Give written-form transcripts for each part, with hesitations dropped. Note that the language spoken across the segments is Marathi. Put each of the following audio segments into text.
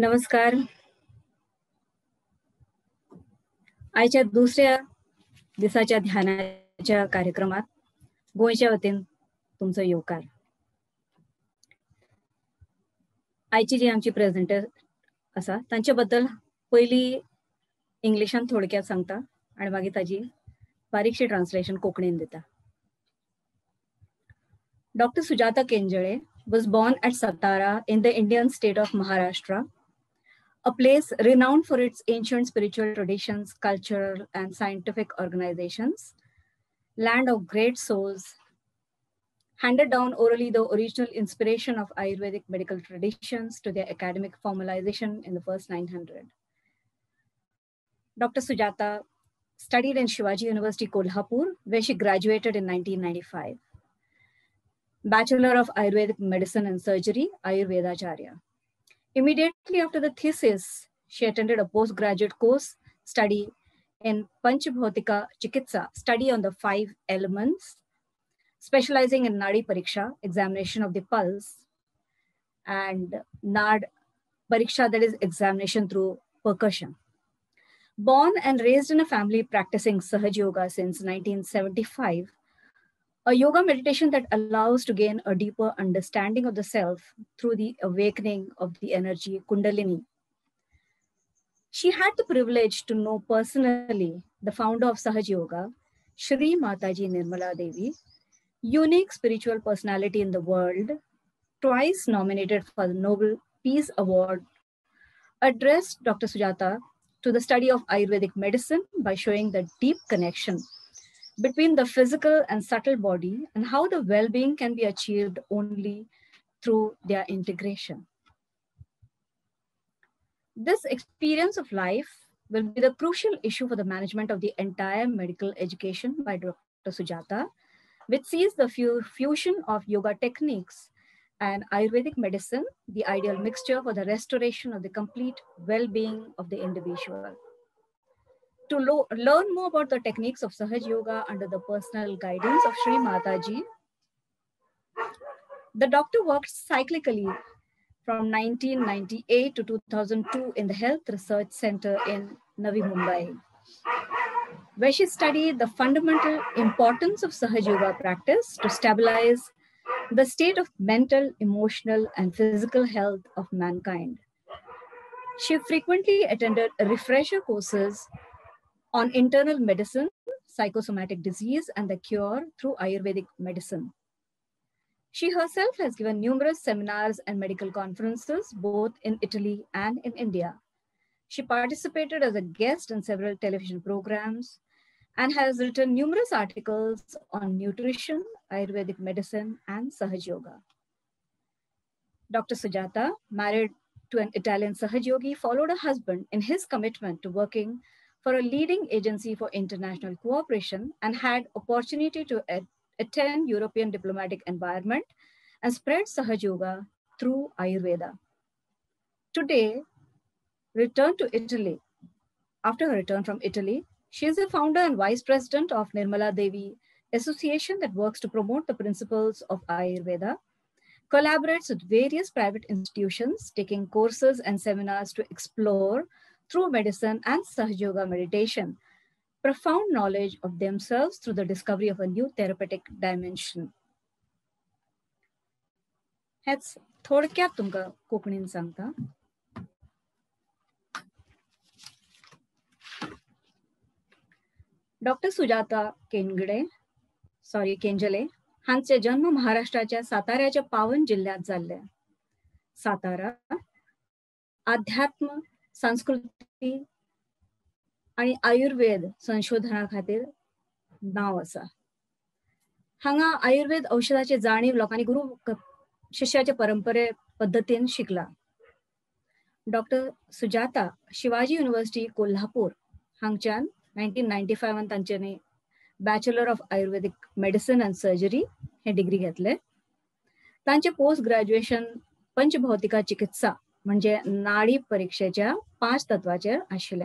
नमस्कार. आजच्या दुसऱ्या दिवसाच्या ध्यानाच्या कार्यक्रमात गोंयच्या वतीन तुमचो येवकार. आयची जी आमची प्रेझेंटर आसा तांचे बद्दल पयली इंग्लिशान थोडक्यात सांगता आणि मागीर ताजी बारीकशी ट्रान्सलेशन कोंकणीन दिता. Dr. Sujata Kenjale was born at Satara in the Indian state of Maharashtra, a place renowned for its ancient spiritual traditions, cultural and scientific organizations, land of great souls, handed down orally the original inspiration of Ayurvedic medical traditions to their academic formalization in the first 900. Dr. Sujata studied in Shivaji University, Kolhapur, where she graduated in 1995. Bachelor of Ayurvedic Medicine and Surgery, Ayurvedacharya. Immediately after the thesis, she attended a postgraduate course study in Panchabhautika Chikitsa, study on the 5 elements, specializing in Nadi Pariksha, examination of the pulse, and Nad Pariksha, that is examination through percussion. Born and raised in a family practicing Sahaj Yoga since 1975, a yoga meditation that allows to gain a deeper understanding of the self through the awakening of the energy Kundalini. She had the privilege to know personally the founder of Sahaj Yoga, Shri Mataji Nirmala Devi, unique spiritual personality in the world, twice nominated for the Nobel Peace Award, addressed Dr. Sujata to the study of Ayurvedic medicine by showing the deep connection between the physical and subtle body and how the well-being can be achieved only through their integration. This experience of life will be the crucial issue for the management of the entire medical education by Dr. Sujata, which sees the fusion of yoga techniques and Ayurvedic medicine, the ideal mixture for the restoration of the complete well-being of the individual. To learn more about the techniques of Sahaj Yoga under the personal guidance of Shri Mataji, the doctor worked cyclically from 1998 to 2002 in the Health Research Center in Navi Mumbai, where she studied the fundamental importance of Sahaj Yoga practice to stabilize the state of mental, emotional, and physical health of mankind. She frequently attended refresher courses on internal medicine, psychosomatic disease, and the cure through Ayurvedic medicine. She herself has given numerous seminars and medical conferences, both in Italy and in India. She participated as a guest in several television programs and has written numerous articles on nutrition, Ayurvedic medicine, and Sahaj Yoga. Dr. Sujata, married to an Italian Sahaj Yogi, followed her husband in his commitment to working for a leading agency for international cooperation and had opportunity to attend European diplomatic environment and spread Sahaj Yoga through Ayurveda. Today, after her return from Italy, she is the founder and vice president of Nirmala Devi Association that works to promote the principles of Ayurveda, collaborates with various private institutions, taking courses and seminars to explore through medicine and Sahaj Yoga meditation, profound knowledge of themselves through the discovery of a new therapeutic dimension. हेच थोडक्यात तुमका कोंकणीन सांगता. डॉक्टर सुजाता केंजले हांचे जन्म महाराष्ट्राच्या साताऱ्याच्या पावन जिल्ह्यात जाल्ले. सातारा अध्यात्म, संस्कृती आणि आयुर्वेद संशोधना खातीर नाव आसा. हांगा आयुर्वेद औषधाचे जाणीव लोकांनी गुरु शिष्याच्या परंपरे पद्धतीन शिकला. डॉक्टर सुजाता शिवाजी युनिव्हर्सिटी कोल्हापूर हांगच्यान 1995 तांच्यांनी bachelor of Ayurvedic medicine and surgery हे डिग्री घेतले. तांचे पोस्ट ग्रॅज्युएशन पंचभौतिका चिकित्सा म्हणजे नाडी परीक्षेच्या 5 तत्वाचेर आशिल्ले.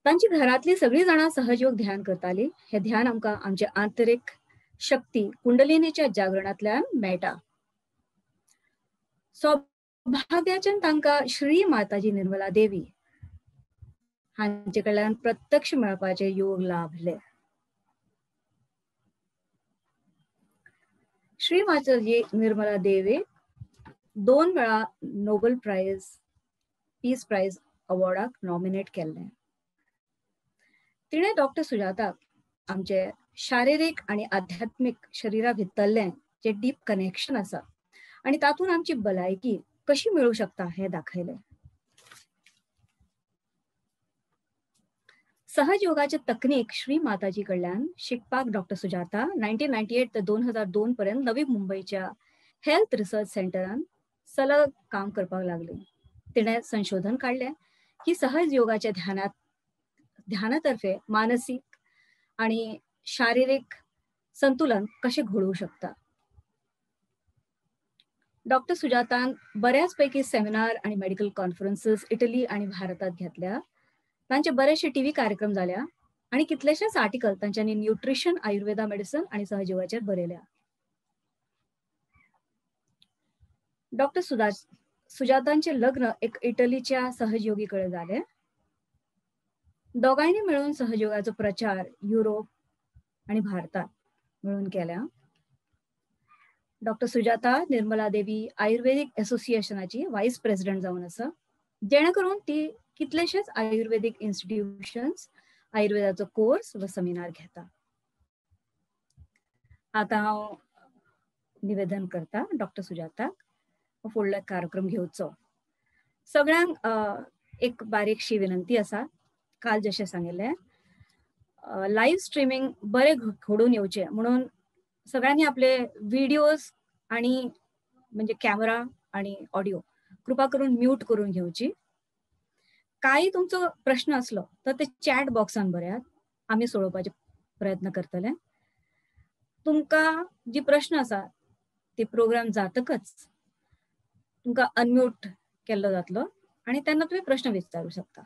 तांची घरातली सगळी जाणां सहजयोग ध्यान करताली. हे ध्यान आमकां आमचे आंतरिक शक्ती कुंडलिनीच्या जागरणातल्यान मेळटा. सौभाग्याच्यान तांकां श्री माताजी निर्मला देवी हांचे कडल्यान प्रत्यक्ष मेळपाचे योग लाभले. श्री माताजी निर्मला देवी 2 वेळा नोबेल प्राइज पीस प्राइज अवॉर्डाक नॉमिनेट केल्ले. तिणे डॉक्टर सुजाताक आमचे शारिरीक आणि आध्यात्मिक शरीरा भितरले जे डीप कनेक्शन आसा आणि तातून आमची भलायकी कशी मिळू शकता हे दाखयले. सहज योगाचे तकनीक श्री माताजी कडल्यान शिकपाक डॉक्टर सुजाता 1998 ते 2002 पर्यंत नवी मुंबईच्या हेल्थ रिसर्च सेंटरान सलग काम करपाक लागली. तिने संशोधन काढले की सहज योगाच्या ध्यानातर्फे मानसिक आणि शारीरिक संतुलन कसे घडवू शकता. डॉक्टर सुजातान बऱ्याचपैकी सेमिनार आणि मेडिकल कॉन्फरन्सेस इटली आणि भारतात घेतल्या. तांचे बरेचसे टीव्ही कार्यक्रम झाल्या आणि कितलेशेच आर्टिकल तांच्यांनी न्यूट्रिशन, आयुर्वेदा मेडिसिन आणि सहजीवाचेर बरयल्या. डॉक्टर सुजातांचे लग्न एक इटलीच्या सहजयोगी कडे झाले. दोघांनी मिळून सहजयोगाचा प्रचार युरोप आणि भारतात मिळून केला. डॉक्टर सुजाता निर्मला देवी आयुर्वेदिक असोसिएशनाची व्हाईस प्रेसिडेंट जावन आसा, जेणे करून ती कितलेशेच आयुर्वेदिक इन्स्टिट्यूशन्स आयुर्वेदाचो कोर्स व सेमिनार घेता. आता हांव निवेदन करता डॉक्टर सुजाताक फुडलो कार्यक्रम घेवचो. सगळ्यांक एक बारीकशी विनंती आसा. काल जशें सांगिल्लें लाईव्ह स्ट्रीमिंग बरे घडून येवचे म्हणून सगळ्यांनी आपले व्हिडिओज आणि म्हणजे कॅमेरा आणि ऑडिओ कृपा करून म्यूट करून घेवची. काही तुमचो प्रश्न असलो तर ते चॅट बॉक्सान बऱ्यात, आम्ही सोडवपाचे प्रयत्न करतले. तुमकां जी प्रश्न आसा ते प्रोग्राम जातकच तुमकां अनम्यूट केल्लो जातलो आणि तेन्ना तुम्ही प्रश्न विचारू शकता.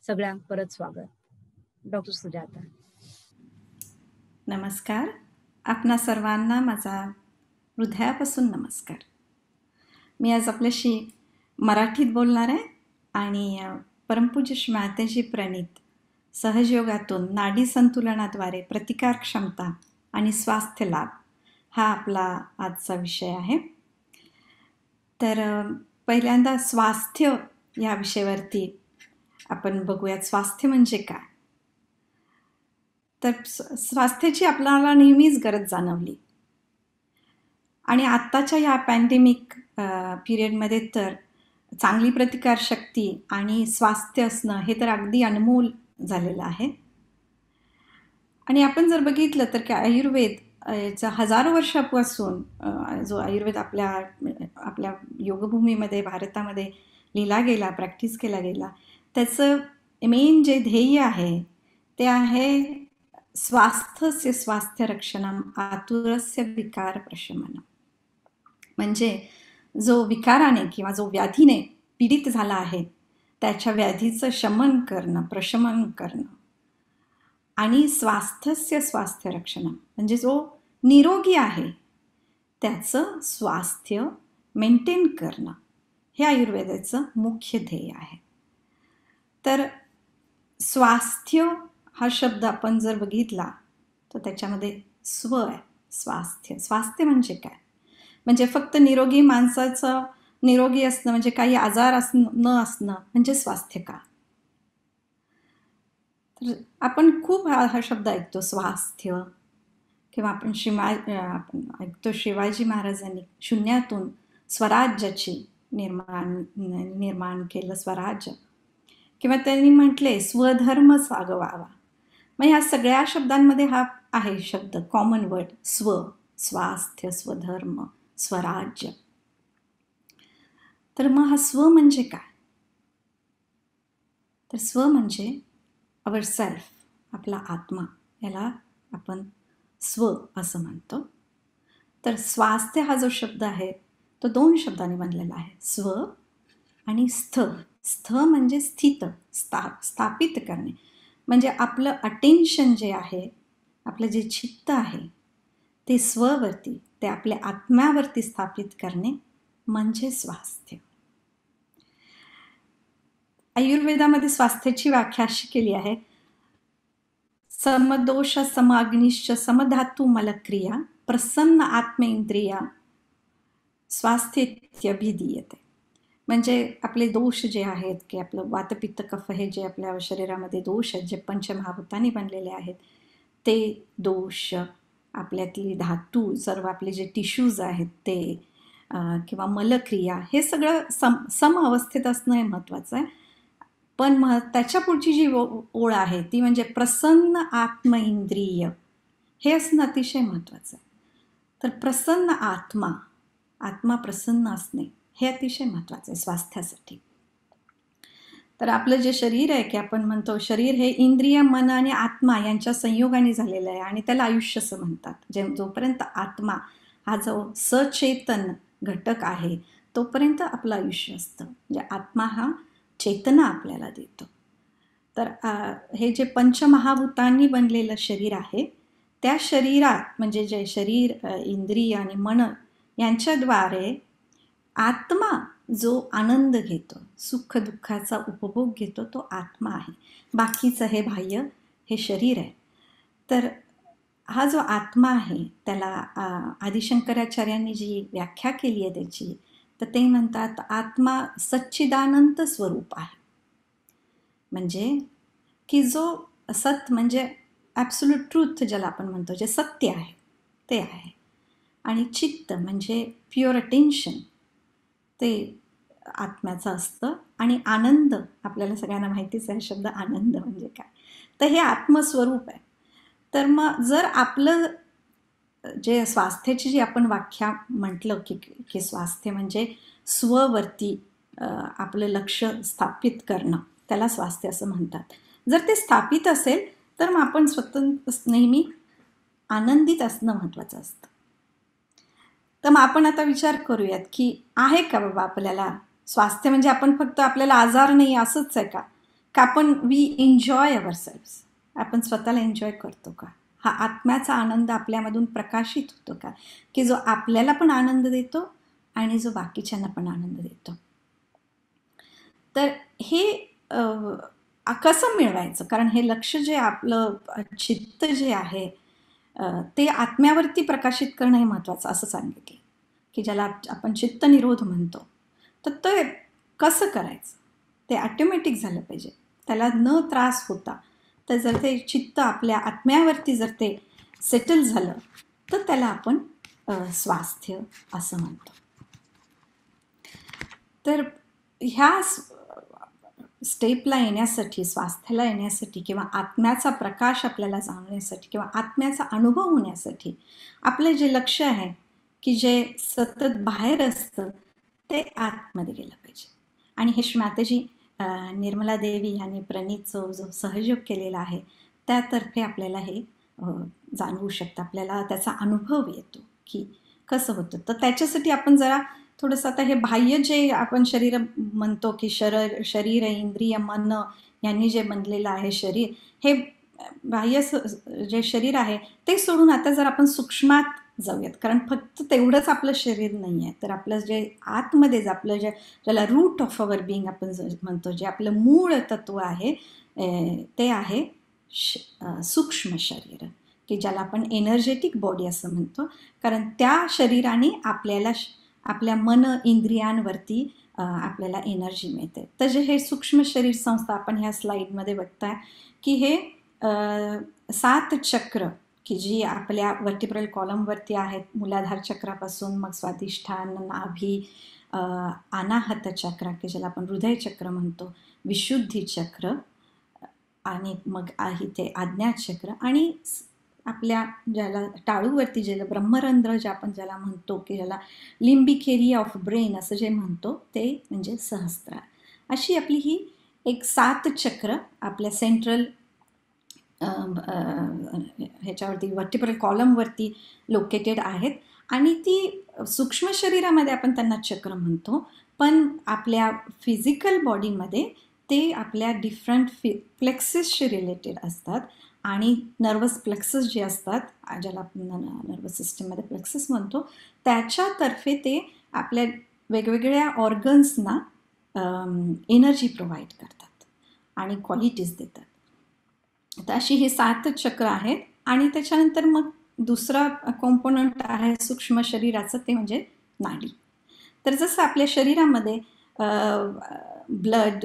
सगळ्यांक परत स्वागत. डॉक्टर सुजाता. नमस्कार. आपणा सर्वांना माझा हृदयापासून नमस्कार. मी आज आपल्याशी मराठीत बोलणार आहे आणि परमपूज्य श्री मातेजी प्रणीत सहजयोगातून नाडी संतुलनाद्वारे प्रतिकार क्षमता आणि स्वास्थ्य लाभ हा आपला आजचा विषय आहे. तर पहिल्यांदा स्वास्थ्य या विषयावरती आपण बघूयात. स्वास्थ्य म्हणजे काय? तर स्वास्थ्याची आपल्याला नेहमीच गरज जाणवली आणि आत्ताच्या या पॅन्डेमिक पिरियडमध्ये तर चांगली प्रतिकारशक्ती आणि स्वास्थ्य असणं हे तर अगदी अनमोल झालेलं आहे. आणि आपण जर बघितलं तर की आयुर्वेद याचा हजारो वर्षापासून जो आयुर्वेद आपल्या योगभूमीमध्ये भारतामध्ये लिहिला गेला, प्रॅक्टिस केला गेला, त्याचं मेन जे ध्येय आहे ते आहे स्वास्थ्यस्य स्वास्थ्य रक्षणम आतुरस्य विकार प्रशमनम. म्हणजे जो विकाराने किंवा जो व्याधीने पीडित झाला आहे त्याच्या व्याधीचं शमन करणं, प्रशमन करणं. आणि स्वास्थ्यस्य स्वास्थ्य रक्षणम म्हणजे जो निरोगी आहे त्याचं स्वास्थ्य मेंटेन करणं हे आयुर्वेदाचं मुख्य ध्येय आहे. तर स्वास्थ्य हा शब्द आपण जर बघितला तर त्याच्यामध्ये स्व आहे. स्वास्थ्य. स्वास्थ्य म्हणजे काय? म्हणजे फक्त निरोगी माणसाचं निरोगी असणं म्हणजे काही आजार न असणं म्हणजे स्वास्थ्य का? तर आपण खूप हा शब्द ऐकतो स्वास्थ्य, किंवा आपण ऐकतो शिवाजी महाराजांनी शून्यातून स्वराज्याची निर्माण केलं स्वराज्य, किंवा त्यांनी म्हटले स्वधर्म सागवावा. मग ह्या सगळ्या शब्दांमध्ये हा आहे शब्द कॉमन वर्ड स्व, स्वास्थ्य, स्वधर्म, स्वराज्य. तर मग हा स्व म्हणजे काय? तर स्व म्हणजे अवर सेल्फ, आपला आत्मा, याला आपण स्व असं म्हणतो. तर स्वास्थ्य हा जो शब्द आहे तो 2 शब्दांनी बनलेला आहे, स्व आणि स्थ. स्थ म्हणजे स्थित, स्थापित करणे. म्हणजे आपलं अटेन्शन जे आहे, आपलं जे चित्त आहे ते स्ववरती, ते आपल्या आत्म्यावरती स्थापित करणे म्हणजे स्वास्थ्य. आयुर्वेदामध्ये स्वास्थ्याची व्याख्या अशी केली आहे, समदोष समाग्निश्च समधातू मलक्रिया प्रसन्न आत्मेंद्रिया स्वास्थ्यत्यभिधीयते. म्हणजे आपले दोष जे आहेत, की आपलं वातपित्त कफ हे जे आपल्या शरीरामध्ये दोष आहेत, जे पंचमहाभूतांनी बनलेले आहेत, ते दोष, आपल्यातली धातू, सर्व आपले जे टिश्यूज आहेत ते, किंवा मलक्रिया, हे सगळं सम अवस्थेत असणं हे महत्त्वाचं आहे. पण त्याच्या पुढची जी ओळ आहे ती म्हणजे प्रसन्न आत्म इंद्रिय, हे असणं अतिशय महत्त्वाचं आहे. तर प्रसन्न आत्मा प्रसन्न असणे हे अतिशय महत्त्वाचं आहे स्वास्थ्यासाठी. तर आपलं जे शरीर आहे, की आपण म्हणतो शरीर हे इंद्रिय, मन आणि आत्मा यांच्या संयोगाने झालेलं आहे आणि त्याला आयुष्य असं म्हणतात. जोपर्यंत आत्मा हा जो सचेतन घटक आहे तोपर्यंत आपलं आयुष्य असतं. म्हणजे आत्मा हा चेतना आपल्याला देतो. तर हे जे पंचमहाभूतांनी बनलेलं शरीर आहे, त्या शरीरात म्हणजे जे शरीर, इंद्रिय आणि मन यांच्याद्वारे आत्मा जो आनंद घेतो, सुख दुःखाचा उपभोग घेतो, तो आत्मा आहे. बाकीचं हे बाह्य, हे शरीर आहे. तर हा जो आत्मा आहे त्याला आदिशंकराचार्यांनी जी व्याख्या केली आहे त्याची, तर ते म्हणतात आत्मा सच्चिदानंद स्वरूप आहे. म्हणजे की जो सत म्हणजे ॲब्सोल्यूट ट्रूथ ज्याला आपण म्हणतो, जे सत्य आहे ते आहे. आणि चित्त म्हणजे प्युअर अटेन्शन ते आत्म्याचं असतं. आणि आनंद, आपल्याला सगळ्यांना माहितीच आहे शब्द आनंद म्हणजे काय, तर हे आत्मस्वरूप आहे. तर मग जर आपलं जे स्वास्थ्याची जी आपण व्याख्या म्हटलं, की स्वास्थ्य म्हणजे स्ववरती आपलं लक्ष स्थापित करणं, त्याला स्वास्थ्य असं म्हणतात. जर ते स्थापित असेल तर मग आपण स्वतः नेहमी आनंदित असणं महत्त्वाचं असतं. तर मग आपण आता विचार करूयात की आहे का बाबा आपल्याला स्वास्थ्य म्हणजे आपण फक्त आपल्याला आजार नाही असंच आहे का आपण वी एन्जॉय अवर सेल्फ्स, आपण स्वतःला एन्जॉय करतो का, हा आत्म्याचा आनंद आपल्यामधून प्रकाशित होतो का, की जो आपल्याला पण आनंद देतो आणि जो बाकीच्यांना पण आनंद देतो. तर हे कसं मिळवायचं, कारण हे लक्ष जे आपलं चित्त जे आहे ते आत्म्यावरती प्रकाशित करणं हे महत्त्वाचं असं सांगितलं, की ज्याला आपण चित्तनिरोध म्हणतो. तर ते कसं करायचं, ते ऑटोमॅटिक झालं पाहिजे, त्याला न त्रास होता. तर जर ते चित्त आपल्या आत्म्यावरती जर ते सेटल झालं तर त्याला आपण स्वास्थ्य असं म्हणतो. तर ह्या स्टेपला येण्यासाठी, स्वास्थ्याला येण्यासाठी, किंवा आत्म्याचा प्रकाश आपल्याला जाणण्यासाठी, किंवा आत्म्याचा अनुभव होण्यासाठी आपलं जे लक्ष आहे, की जे सतत बाहेर असतं, ते आतमध्ये गेलं पाहिजे. आणि हे श्रीमाताजी निर्मला देवी यांनी प्रणीतचा जो सहयोग केलेला आहे त्यातर्फे आपल्याला हे जाणवू शकतं, आपल्याला त्याचा अनुभव येतो की कसं होतं. तर त्याच्यासाठी आपण जरा थोडंसं आता हे बाह्य जे आपण शरीर म्हणतो, की शरीर इंद्रिय मन यांनी जे बनलेलं आहे शरीर, हे बाह्य जे शरीर आहे ते सोडून आता जर आपण सूक्ष्मात जाऊयात, कारण फक्त तेवढंच आपलं शरीर नाही आहे, तर आपलं जे आतमध्ये आपलं जे ज्याला रूट ऑफ अवर बिंग आपण म्हणतो, जे आपलं मूळ तत्व आहे ते आहे सूक्ष्म शरीर, की ज्याला आपण एनर्जेटिक बॉडी असं म्हणतो. कारण त्या शरीराने आपल्याला आपल्या मन इंद्रियांवरती आपल्याला एनर्जी मिळते. तर जे हे सूक्ष्म शरीर संस्था आपण ह्या स्लाईडमध्ये बघताय, की हे 7 चक्र, की जी आपल्या वर्टिब्रल कॉलमवरती आहेत, मूलाधार चक्रापासून मग स्वाधिष्ठान, नाभी, अनाहत चक्र, की ज्याला आपण हृदय चक्र म्हणतो, विशुद्धी चक्र, आणि मग आहे ते आज्ञा चक्र, आणि आपल्या ज्याला टाळूवरती ज्याला ब्रह्मरंध्र जे आपण ज्याला म्हणतो, की ज्याला लिम्बिक एरिया ऑफ ब्रेन असं जे म्हणतो, ते म्हणजे सहस्त्रार. अशी आपली ही एक 7 चक्र आपल्या सेंट्रल ह्याच्यावरती वर्टिब्रल कॉलमवरती लोकेटेड आहेत. आणि ती सूक्ष्म शरीरामध्ये आपण त्यांना चक्र म्हणतो, पण आपल्या फिजिकल बॉडीमध्ये ते आपल्या डिफरंट प्लेक्सेसशी रिलेटेड असतात. आणि नर्वस प्लेक्सेस जे असतात, ज्याला आपण नर्वस सिस्टीममध्ये प्लेक्सेस म्हणतो, त्याच्यातर्फे ते आपल्या वेगवेगळ्या ऑर्गन्सना एनर्जी प्रोव्हाइड करतात आणि क्वालिटीज देतात. तर अशी ही 7 चक्र आहेत. आणि त्याच्यानंतर मग दुसरा कॉम्पोनंट आहे सूक्ष्म शरीराचं, ते म्हणजे नाडी. तर जसं आपल्या शरीरामध्ये ब्लड,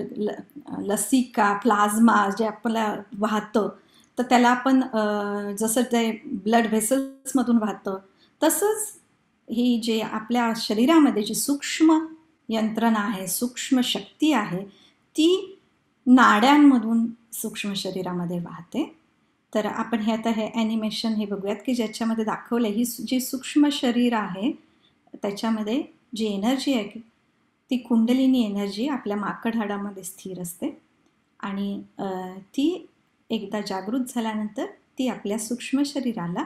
लसिका, प्लाझ्मा जे आपल्याला वाहतं, तर त्याला आपण जसं ते ब्लड व्हेसल्समधून वाहतं, तसंच ही जे आपल्या शरीरामध्ये जी सूक्ष्म यंत्रणा आहे, सूक्ष्म शक्ती आहे, ती नाड्यांमधून सूक्ष्म शरीरामध्ये वाहते. तर आपण हे आता हे ॲनिमेशन हे बघूयात की ज्याच्यामध्ये दाखवलं ही जी सूक्ष्म शरीर आहे त्याच्यामध्ये जी एनर्जी आहे ती कुंडलिनी एनर्जी आपल्या माकड हाडामध्ये स्थिर असते. आणि ती एकदा जागृत झाल्यानंतर ती आपल्या सूक्ष्म शरीराला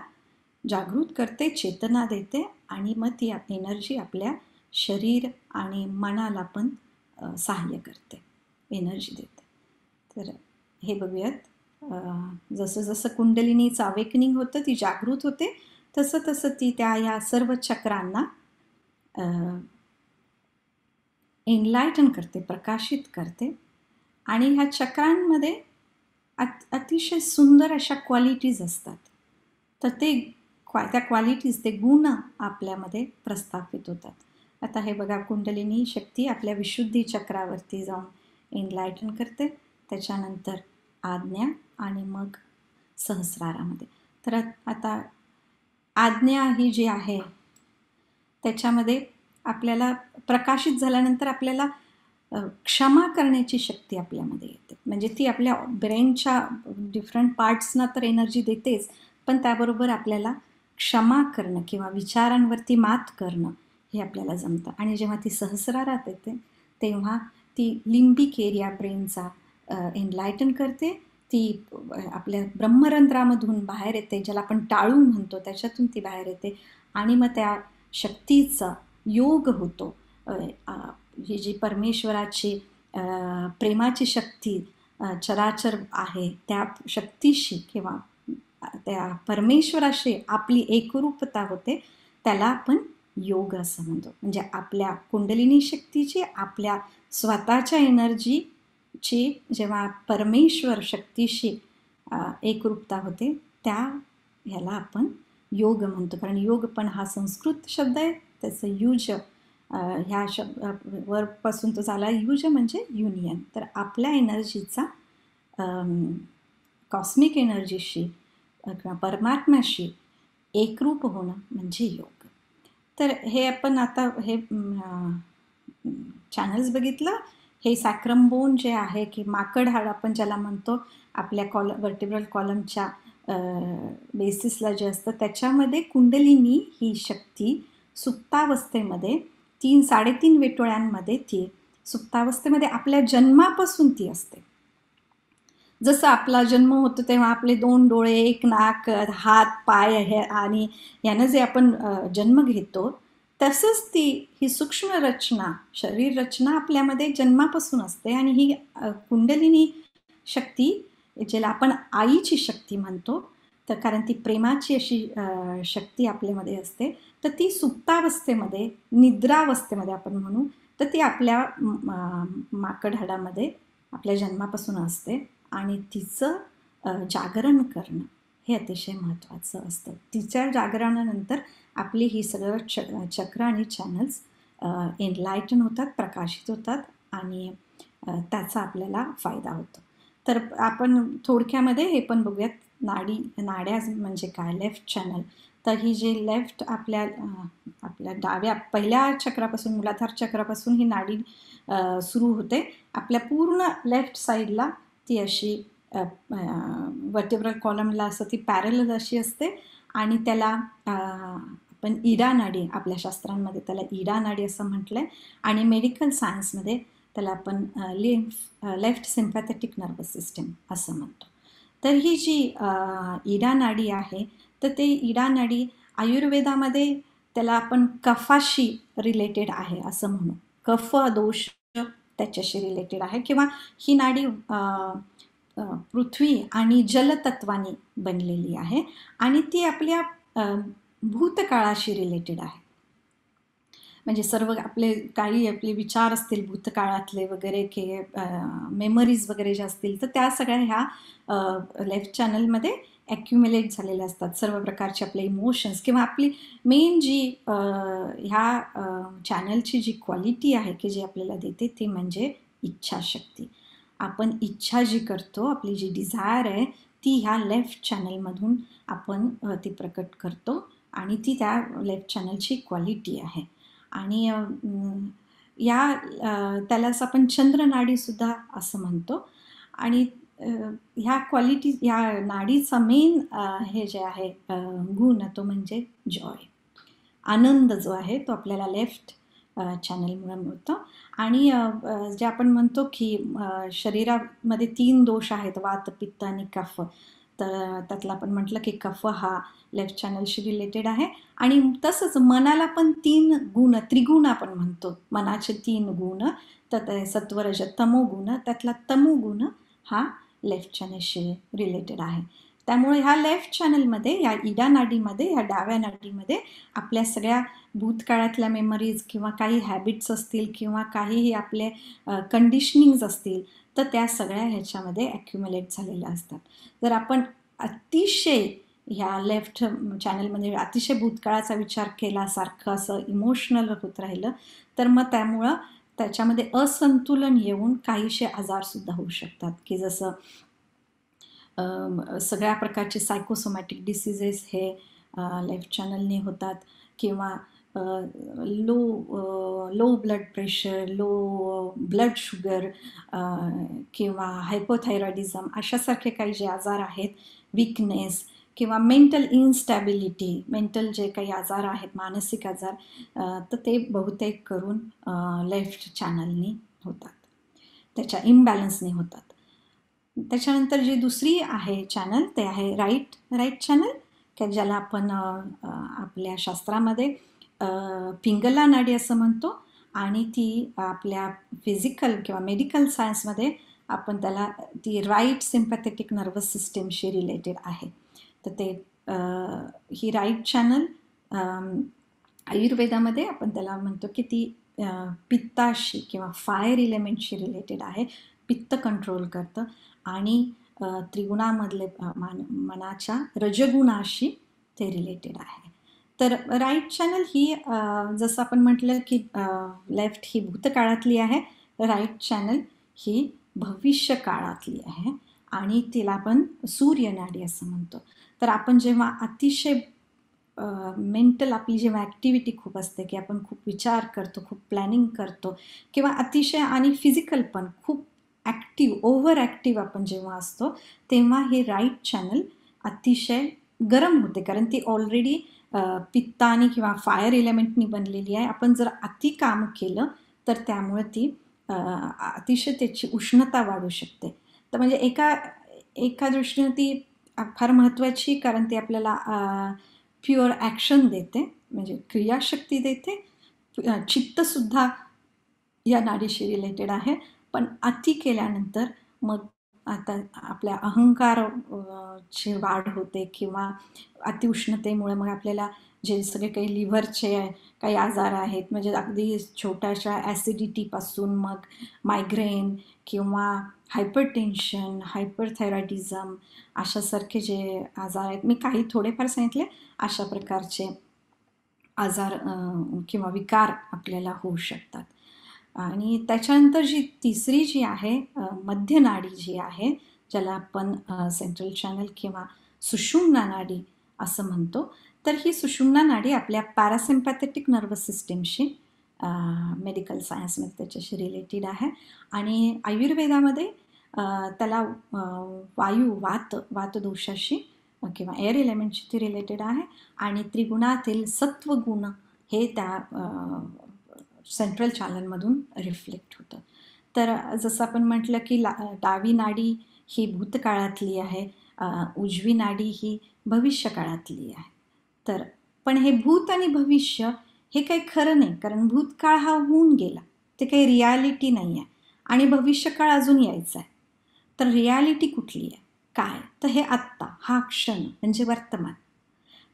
जागृत करते, चेतना देते आणि मग ती एनर्जी आपल्या शरीर आणि मनाला पण सहाय्य करते, एनर्जी देते. तर हे बघूयात. जसं जसं कुंडलिनीचं अवेकनिंग होतं, ती जागृत होते, तसं तसं ती ह्या सर्व चक्रांना एनलायटन करते, प्रकाशित करते. आणि ह्या चक्रांमध्ये अतिशय सुंदर अशा क्वालिटीज असतात. तर त्या क्वालिटीज, ते गुण आपल्यामध्ये प्रस्थापित होतात. आता हे बघा, कुंडलिनी शक्ती आपल्या विशुद्धी चक्रावरती जाऊन एनलायटन करते, त्याच्यानंतर आज्ञा आणि मग सहस्रारामध्ये. तर आता आज्ञा ही जी आहे त्याच्यामध्ये आपल्याला प्रकाशित झाल्यानंतर आपल्याला क्षमा करण्याची शक्ती आपल्यामध्ये येते. म्हणजे ती आपल्या ब्रेनच्या डिफरंट पार्ट्सना तर एनर्जी देतेच, पण त्याबरोबर आपल्याला क्षमा करणं किंवा विचारांवरती मात करणं हे आपल्याला जमतं. आणि जेव्हा ती सहस्रारात येते तेव्हा ती लिम्बिक एरिया ब्रेनचा एनलायटन करते. ती आपल्या ब्रह्मरंध्रामधून बाहेर येते, ज्याला आपण टाळू म्हणतो, त्याच्यातून ती बाहेर येते. आणि मग त्या शक्तीचा योग होतो. ही जी परमेश्वराची प्रेमाची शक्ती चराचर आहे त्या शक्तीशी किंवा त्या परमेश्वराशी आपली एकरूपता होते, त्याला आपण योग असं म्हणतो. म्हणजे आपल्या कुंडलिनी शक्तीची, आपल्या स्वतःच्या एनर्जीची जेव्हा परमेश्वर शक्तीशी एकरूपता होते, ह्याला आपण योग म्हणतो. कारण योग पण हा संस्कृत शब्द आहे, त्याचं युज ह्या वर्डपासून तो झाला. युज म्हणजे युनियन. तर आपल्या एनर्जीचा कॉस्मिक एनर्जीशी किंवा परमात्म्याशी एकरूप होणं म्हणजे योग. तर हे आपण आता हे चॅनल्स बघितलं. हे सॅक्रम बोन जे आहे की माकड हाड आपण ज्याला म्हणतो, आपल्या वर्टिब्रल कॉलमच्या बेसिसला जे असतं, त्याच्यामध्ये कुंडलिनी ही शक्ती सुप्तावस्थेमध्ये 3-3.5 वेटोळ्यांमध्ये ती सुप्तावस्थेमध्ये आपल्या जन्मापासून ती असते. जसं आपला जन्म होतो तेव्हा आपले 2 डोळे, 1 नाक, हात, पाय हे आणि यानं जे आपण जन्म घेतो, तसंच ही सूक्ष्म रचना, शरीर रचना आपल्यामध्ये जन्मापासून असते. आणि ही कुंडलिनी शक्ती ज्याला आपण आईची शक्ती म्हणतो, तर कारण ती प्रेमाची अशी शक्ती आपल्यामध्ये असते, तर ती सुप्तावस्थेमध्ये, निद्रावस्थेमध्ये आपण म्हणू, तर ती आपल्या माकड हाडामध्ये आपल्या जन्मापासून असते. आणि तिचं जागरण करणं हे अतिशय महत्त्वाचं असतं. तिच्या जागरणानंतर आपली ही सगळं चक्र आणि चॅनल्स एनलायटन होतात, प्रकाशित होतात आणि त्याचा आपल्याला फायदा होतो. तर आपण थोडक्यामध्ये हे पण बघूयात, नाड्या म्हणजे काय, लेफ्ट चॅनल. तर ही जे लेफ्ट आपल्या डाव्या पहिल्या चक्रापासून, मूलाधार चक्रापासून ही नाडी सुरू होते. आपल्या पूर्ण लेफ्ट साईडला ती अशी वर्टिब्रल कॉलमला असं ती पॅरलल अशी असते. आणि त्याला आपण इडा नाडी, आपल्या शास्त्रांमध्ये त्याला इडा नाडी असं म्हटलं आहे. आणि मेडिकल सायन्समध्ये त्याला आपण लेफ्ट सिम्पॅथेटिक नर्वस सिस्टम असं म्हणतो. तर ही जी इडा नाडी आहे, तर ते इडा नाडी आयुर्वेदामध्ये त्याला आपण कफाशी रिलेटेड आहे असं म्हणू. कफ दोष त्याच्याशी रिलेटेड आहे. किंवा ही नाडी पृथ्वी आणि जलतत्वाने बनलेली आहे आणि ती आपल्या भूतकाळाशी रिलेटेड आहे. म्हणजे सर्व आपले काही आपले विचार असतील भूतकाळातले वगैरे की मेमरीज वगैरे ज्या असतील तर त्या सगळ्या ह्या लेफ्ट चॅनलमध्ये ॲक्युम्युलेट झालेल्या असतात. सर्व प्रकारचे आपले इमोशन्स किंवा आपली मेन जी ह्या चॅनलची जी क्वालिटी आहे की जी आपल्याला देते ती म्हणजे इच्छाशक्ती. आपण इच्छा जी करतो, आपली जी डिझायर आहे ती ह्या लेफ्ट चॅनलमधून आपण ती प्रकट करतो आणि ती त्या लेफ्ट चॅनलची क्वालिटी आहे. आणि त्यालाच आपण चंद्रनाडीसुद्धा असं म्हणतो. आणि ह्या क्वालिटी ह्या नाडीचा मेन हे जे आहे गुण तो म्हणजे जॉय, आनंद जो आहे तो आपल्याला लेफ्ट चॅनलमुळे मिळतो. आणि जे आपण म्हणतो की शरीरामध्ये 3 दोष आहेत, वात, पित्त आणि कफ. तर त्यातला आपण म्हटलं की कफ हा लेफ्ट चॅनलशी रिलेटेड आहे. आणि तसंच मनाला पण 3 गुण, त्रिगुण आपण म्हणतो, मनाचे 3 गुण. तर ते सत्व, रज, तमो गुण. त्यातला तमो गुण हा लेफ्ट चॅनलशी रिलेटेड आहे. त्यामुळे ह्या लेफ्ट चॅनलमध्ये, ह्या इडा नाडीमध्ये, ह्या डाव्या नाडीमध्ये आपल्या सगळ्या भूतकाळातल्या मेमरीज किंवा काही हॅबिट्स असतील किंवा काहीही आपले कंडिशनिंग्ज असतील तर त्या सगळ्या ह्याच्यामध्ये ॲक्युम्युलेट झालेल्या असतात. जर आपण अतिशय ह्या लेफ्ट चॅनलमध्ये अतिशय भूतकाळाचा विचार केला, सारखं असं इमोशनल होत राहिलं तर मग त्यामुळं त्याच्यामध्ये असंतुलन येऊन काहीशे आजारसुद्धा होऊ शकतात, की जसं सगळ्या प्रकारचे सायकोसोमॅटिक डिसिजेस हे लेफ्ट चॅनलने होतात. किंवा low blood pressure, low blood sugar किंवा हायपोथायरॉइडिझम अशासारखे काही जे आजार आहेत, विकनेस किंवा मेंटल इन्स्टॅबिलिटी, मेंटल जे काही आजार आहेत, मानसिक आजार, तर ते बहुतेक करून लेफ्ट चॅनलनी होतात, त्याच्या इम्बॅलन्सने होतात. त्याच्यानंतर जी दुसरी आहे चॅनल ते आहे राईट चॅनल, की ज्याला आपण आपल्या शास्त्रामध्ये पिंगला नाडी असं म्हणतो. आणि ती आपल्या फिजिकल किंवा मेडिकल सायन्समध्ये आपण त्याला ती राईट सिम्पॅथेटिक नर्वस सिस्टीमशी रिलेटेड आहे. तर ते ही राईट चॅनल आयुर्वेदामध्ये आपण त्याला म्हणतो की ती पित्ताशी किंवा फायर इलेमेंटशी रिलेटेड आहे, पित्त कंट्रोल करतं. आणि त्रिगुणामधले मनाच्या रजगुणाशी ते रिलेटेड आहे. तर राईट चॅनल ही जसं आपण म्हटलं की लेफ्ट ही भूतकाळातली आहे, राईट चॅनल ही भविष्य काळातली आहे आणि तिला आपण सूर्यनाडी असं म्हणतो. तर आपण जेव्हा अतिशय मेंटल आपली जेव्हा ॲक्टिव्हिटी खूप असते की आपण खूप विचार करतो, खूप प्लॅनिंग करतो किंवा अतिशय आणि फिजिकल पण खूप ओव्हर ॲक्टिव्ह आपण जेव्हा असतो तेव्हा हे राईट चॅनल अतिशय गरम होते, कारण ती ऑलरेडी पित्तानी किंवा फायर एलिमेंटनी बनलेली आहे. आपण जर अति काम केलं तर त्यामुळे ती अतिशय त्याची उष्णता वाढू शकते. तर म्हणजे एका दृष्टीने ती फार महत्त्वाची, कारण ती आपल्याला प्युअर ॲक्शन देते, म्हणजे क्रियाशक्ती देते. चित्तसुद्धा या नाडीशी रिलेटेड आहे. पण अति केल्यानंतर मग आता आपल्या अहंकारची वाढ होते किंवा अतिउष्णतेमुळे मग आपल्याला जे सगळे काही लिव्हरचे काही आजार आहेत, म्हणजे अगदी छोट्याशा ॲसिडिटीपासून मग मायग्रेन किंवा हायपरटेन्शन, हायपरथायरॉइडिझम अशासारखे जे आजार आहेत, मी काही थोडेफार सांगितले, अशा प्रकारचे आजार किंवा विकार आपल्याला होऊ शकतात. आणि त्याच्यानंतर जी तिसरी जी आहे मध्य नाडी जी आहे, ज्याला आपण सेंट्रल चॅनल किंवा सुषुम्ना नाडी असं म्हणतो. तर ही सुषुम्ना नाडी आपल्या पॅरासिम्पॅथेटिक नर्वस सिस्टीमशी मेडिकल सायन्समध्ये त्याच्याशी रिलेटेड आहे. आणि आयुर्वेदामध्ये त्याला वातदोषाशी किंवा एअर एलिमेंटशी ती रिलेटेड आहे. आणि त्रिगुणातील सत्वगुण हे त्या सेंट्रल चॅनलमधून रिफ्लेक्ट होतं. तर जसं आपण म्हटलं की डावी नाडी ही भूतकाळातली आहे, उजवी नाडी ही भविष्यकाळातली आहे. तर पण हे भूत आणि भविष्य हे काही खरं नाही, कारण भूतकाळ हा होऊन गेला, ते काही रियालिटी नाही आहे. आणि भविष्यकाळ अजून यायचा आहे. तर रियालिटी कुठली आहे, काय, तर हे आत्ता, हा क्षण म्हणजे वर्तमान.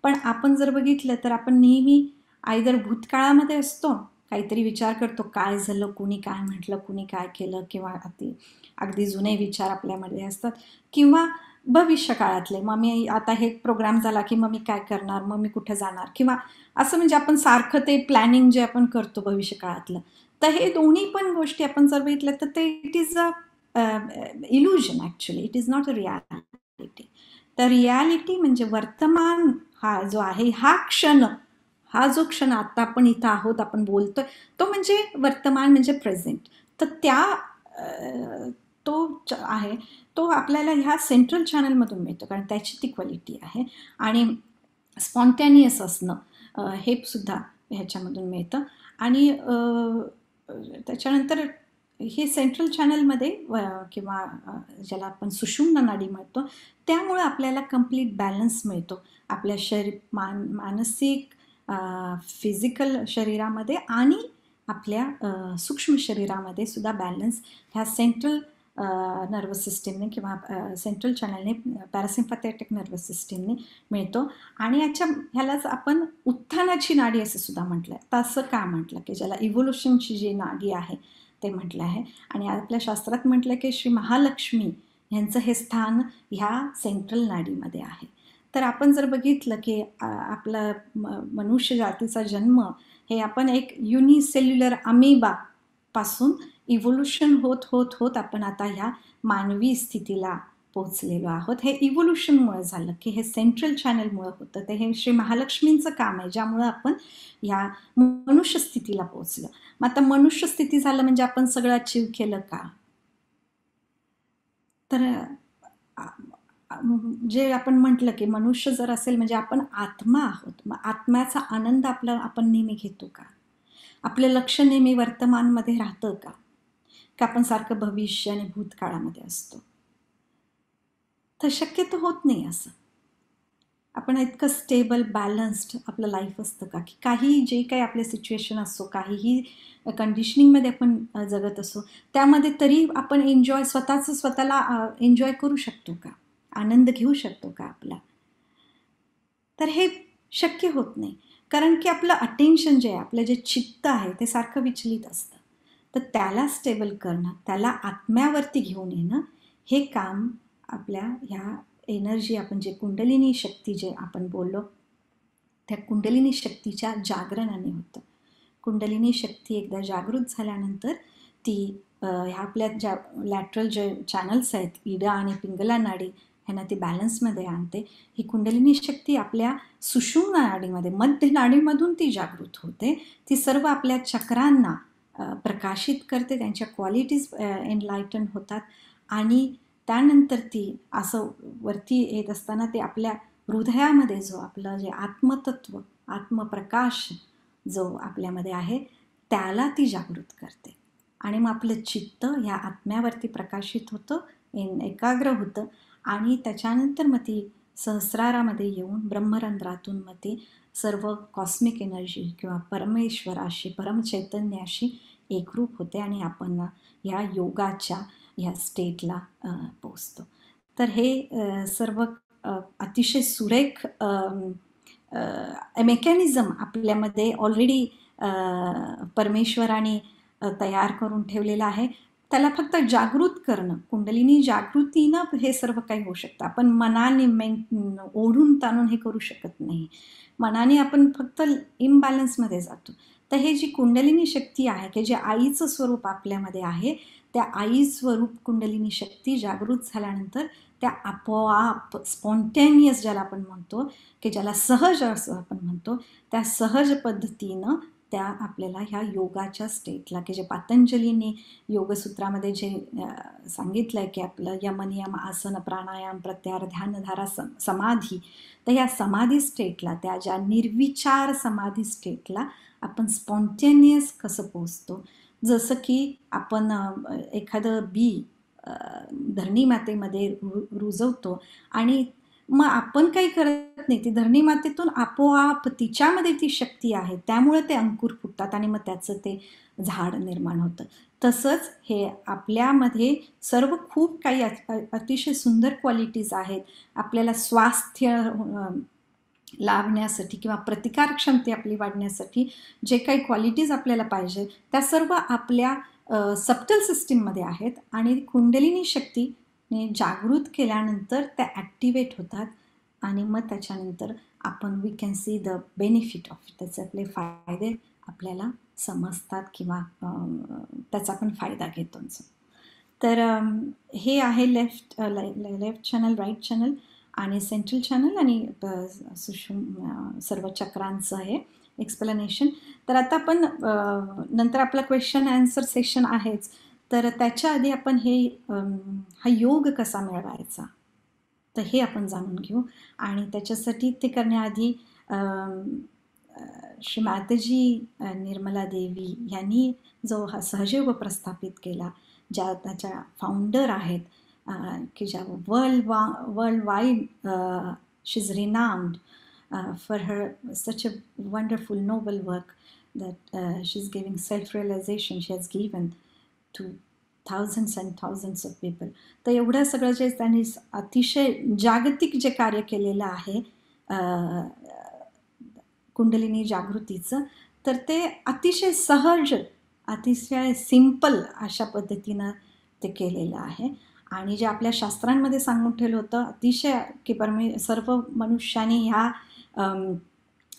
पण आपण जर बघितलं तर आपण नेहमी आयदर भूतकाळामध्ये असतो काहीतरी विचार करतो, काय झालं, कुणी काय म्हटलं, कुणी काय केलं, किंवा अगदी जुने विचार आपल्यामध्ये असतात, किंवा भविष्य काळातले, मग मी आता हे प्रोग्राम झाला की मग मी काय करणार, मग मी कुठे जाणार, किंवा असं म्हणजे आपण सारखं ते प्लॅनिंग जे आपण करतो भविष्य काळातलं. तर हे दोन्ही पण गोष्टी आपण जर बघितलं तर ते it is a illusion, actually it is not a reality. तर रियालिटी म्हणजे वर्तमान हा जो आहे, हा जो क्षण आता आपण इथं आहोत, आपण बोलतोय, तो म्हणजे वर्तमान, म्हणजे प्रेझेंट. तर तो आहे, तो आपल्याला ह्या सेंट्रल चॅनलमधून मिळतो, कारण त्याची ती क्वालिटी आहे. आणि स्पॉन्टॅनियस असणं हे सुद्धा ह्याच्यामधून मिळतं. आणि त्याच्यानंतर हे सेंट्रल चॅनलमध्ये किंवा ज्याला आपण सुषुम्ना नाडी म्हणतो, त्यामुळं आपल्याला कंप्लीट बॅलन्स मिळतो आपल्या मानसिक, फिजिकल शरीरामध्ये आणि आपल्या सूक्ष्म शरीरामध्ये सुद्धा बॅलन्स ह्या सेंट्रल नर्वस सिस्टीमने किंवा सेंट्रल चॅनलने, पॅरासिम्पॅथेटिक नर्वस सिस्टीमने मिळतो. आणि ह्यालाच आपण उत्थानाची नाडी असं सुद्धा म्हटलं आहे. तसं का म्हटलं, की ज्याला इव्होल्युशनची जी नाडी आहे ते म्हटलं आहे. आणि आपल्या शास्त्रात म्हटलं की श्री महालक्ष्मी यांचं हे स्थान ह्या सेंट्रल नाडीमध्ये आहे. तर आपण जर बघितलं की आपला मनुष्य जातीचा जन्म हे आपण एक युनिसेल्युलर अमिबा पासून इव्होल्युशन होत होत होत आपण आता ह्या मानवी स्थितीला पोहोचलेलो आहोत. हे इव्होल्युशनमुळे झालं, की हे सेंट्रल चॅनलमुळे होतं. ते हे श्री महालक्ष्मींचं काम आहे, ज्यामुळं आपण ह्या मनुष्य स्थितीला पोहोचलो. मग आता मनुष्य स्थिती झालं म्हणजे आपण सगळं अचीव केलं का? तर जे आपण म्हटलं की मनुष्य जर असेल म्हणजे आपण आत्मा आहोत. मग आत्म्याचा आनंद आपण नेहमी घेतो का? आपलं लक्ष नेहमी वर्तमानमध्ये राहतं का? का आपण सारखं भविष्य आणि भूतकाळामध्ये असतो? तर शक्यतो होत नाही असं. आपण इतकं स्टेबल, बॅलन्स्ड आपलं लाईफ असतं का? की काही जे काही आपले सिच्युएशन असो, काहीही कंडिशनिंगमध्ये आपण जगत असो, त्यामध्ये तरी आपण स्वतःला एन्जॉय करू शकतो का? आनंद घेऊ शकतो का आपला? तर हे शक्य होत नाही, कारण की आपलं अटेन्शन जे आहे, आपलं जे चित्त आहे ते सारखं विचलित असतं. तर त्याला स्टेबल करणं, त्याला आत्म्यावरती घेऊन येणं, हे काम आपल्या ह्या एनर्जी, आपण जे कुंडलिनी शक्ती जे आपण बोललो, त्या कुंडलिनी शक्तीच्या जागरणाने होतं. कुंडलिनी शक्ती एकदा जागृत झाल्यानंतर ती ह्या आपल्या ज्या लॅटरल जे चॅनल्स आहेत, इडा आणि पिंगला नाडी, ह्यांना ती बॅलन्समध्ये आणते. ही कुंडलिनी शक्ती आपल्या सुषुम्ना नाडीमध्ये, मध्य नाडीमधून ती जागृत होते. ती सर्व आपल्या चक्रांना प्रकाशित करते, त्यांच्या क्वालिटीज एनलायटन होतात. आणि त्यानंतर ती असं वरती येत असताना ते आपल्या हृदयामध्ये जो आपलं जे आत्मतत्व, आत्मप्रकाश जो आपल्यामध्ये आहे, त्याला ती जागृत करते. आणि मग आपलं चित्त ह्या आत्म्यावरती प्रकाशित होतं, एकाग्र होतं. आणि त्याच्यानंतर मग ती सहस्रारामध्ये येऊन ब्रह्मरंध्रातून मग ती सर्व कॉस्मिक एनर्जी किंवा परमेश्वराशी, परमचैतन्याशी एकरूप होते आणि आपण ह्या योगाच्या ह्या स्टेटला पोचतो. तर हे सर्व अतिशय सुरेख मेकॅनिझम आपल्यामध्ये ऑलरेडी परमेश्वराने तयार करून ठेवलेलं आहे. त्याला फक्त जागृत करणं, कुंडलिनी जागृतीनं हे सर्व काही होऊ शकतं. आपण मनाने ओढून ताणून हे करू शकत नाही. मनाने आपण फक्त इम्बॅलन्समध्ये जातो. तर हे जी कुंडलिनी शक्ती आहे, की जे आईचं स्वरूप आपल्यामध्ये आहे, त्या आई स्वरूप कुंडलिनी शक्ती जागृत झाल्यानंतर त्या आपोआप स्पॉन्टेनियस, ज्याला आपण म्हणतो, की ज्याला सहज असं आपण म्हणतो, त्या सहज पद्धतीनं त्या आपल्याला ह्या योगाच्या स्टेटला, की जे पतंजलीने योगसूत्रामध्ये जे सांगितलं आहे की आपलं यम, नियम, आसन, प्राणायाम, प्रत्याहार, ध्यान, धारा, समाधी, तर ह्या समाधी स्टेटला, त्या ज्या निर्विचार समाधी स्टेटला आपण स्पॉन्टेनियस कसं पोचतो. जसं की आपण एखादं बी धरणी मातेमध्ये रुजवतो आणि मग आपण काही करत नाही, ती धरणी मातेतून आपोआप तिच्यामध्ये ती शक्ती आहे, त्यामुळे ते अंकुर फुटतात आणि मग त्याचं ते झाड निर्माण होतं. तसंच हे आपल्यामध्ये सर्व खूप काही अतिशय सुंदर क्वालिटीज आहेत. आपल्याला स्वास्थ्य लाभण्यासाठी किंवा प्रतिकार क्षमता आपली वाढण्यासाठी जे काही क्वालिटीज आपल्याला पाहिजे त्या सर्व आपल्या सबटल सिस्टीममध्ये आहेत आणि कुंडलिनी शक्तीने जागृत केल्यानंतर त्या ॲक्टिवेट होतात आणि मग त्याच्यानंतर आपण we can see the benefit of त्याचे आपले फायदे आपल्याला समजतात किंवा त्याचा आपण फायदा घेतो. तर हे आहे लेफ्ट चॅनल, राईट चॅनल आणि सेंट्रल चॅनल आणि सर्व चक्रांचं आहे एक्सप्लेनेशन. तर आता आपण नंतर आपला क्वेश्चन आन्सर सेशन आहेच, तर त्याच्या आधी आपण हा योग कसा मिळवायचा तर हे आपण जाणून घेऊ. आणि त्याच्यासाठी ते करण्याआधी श्री माताजी निर्मला देवी यांनी जो हा सहयोग प्रस्थापित केला, ज्या त्याच्या फाउंडर आहेत की ज्या world wide she is renowned for her such a wonderful noble work that she's giving self-realization she has given to thousands and thousands of people. तर एवढं सगळं जे त्यांनी अतिशय जागतिक जे कार्य केलेलं आहे कुंडलिनी जागृतीचं, तर ते अतिशय सहज, अतिशय सिंपल अशा पद्धतीनं ते केलेलं आहे. आणि जे आपल्या शास्त्रांमध्ये सांगून ठेवलं होतं अतिशय की सर्व मनुष्याने ह्या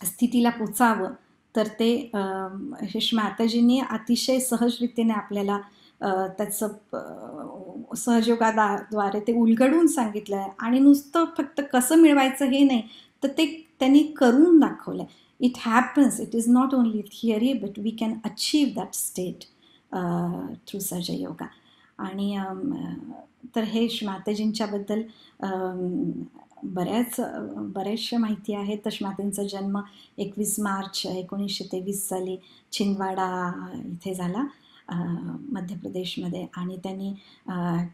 स्थितीला पोचावं, तर ते श्री माताजींनी अतिशय सहजरीतीने आपल्याला त्याचं सहयोगाद्वारे ते उलगडून सांगितलं आहे. आणि नुसतं फक्त कसं मिळवायचं हे नाही, तर ते त्यांनी करून दाखवलं आहे. It happens, it is not only theory but we can achieve that state through Sahaja Yoga. आणि तर हे माताजींच्याबद्दल बऱ्याचशा माहिती आहे. तर माताजींचा जन्म 21 मार्च 1923 साली छिंदवाडा इथे झाला मध्य प्रदेशमध्ये. आणि त्यांनी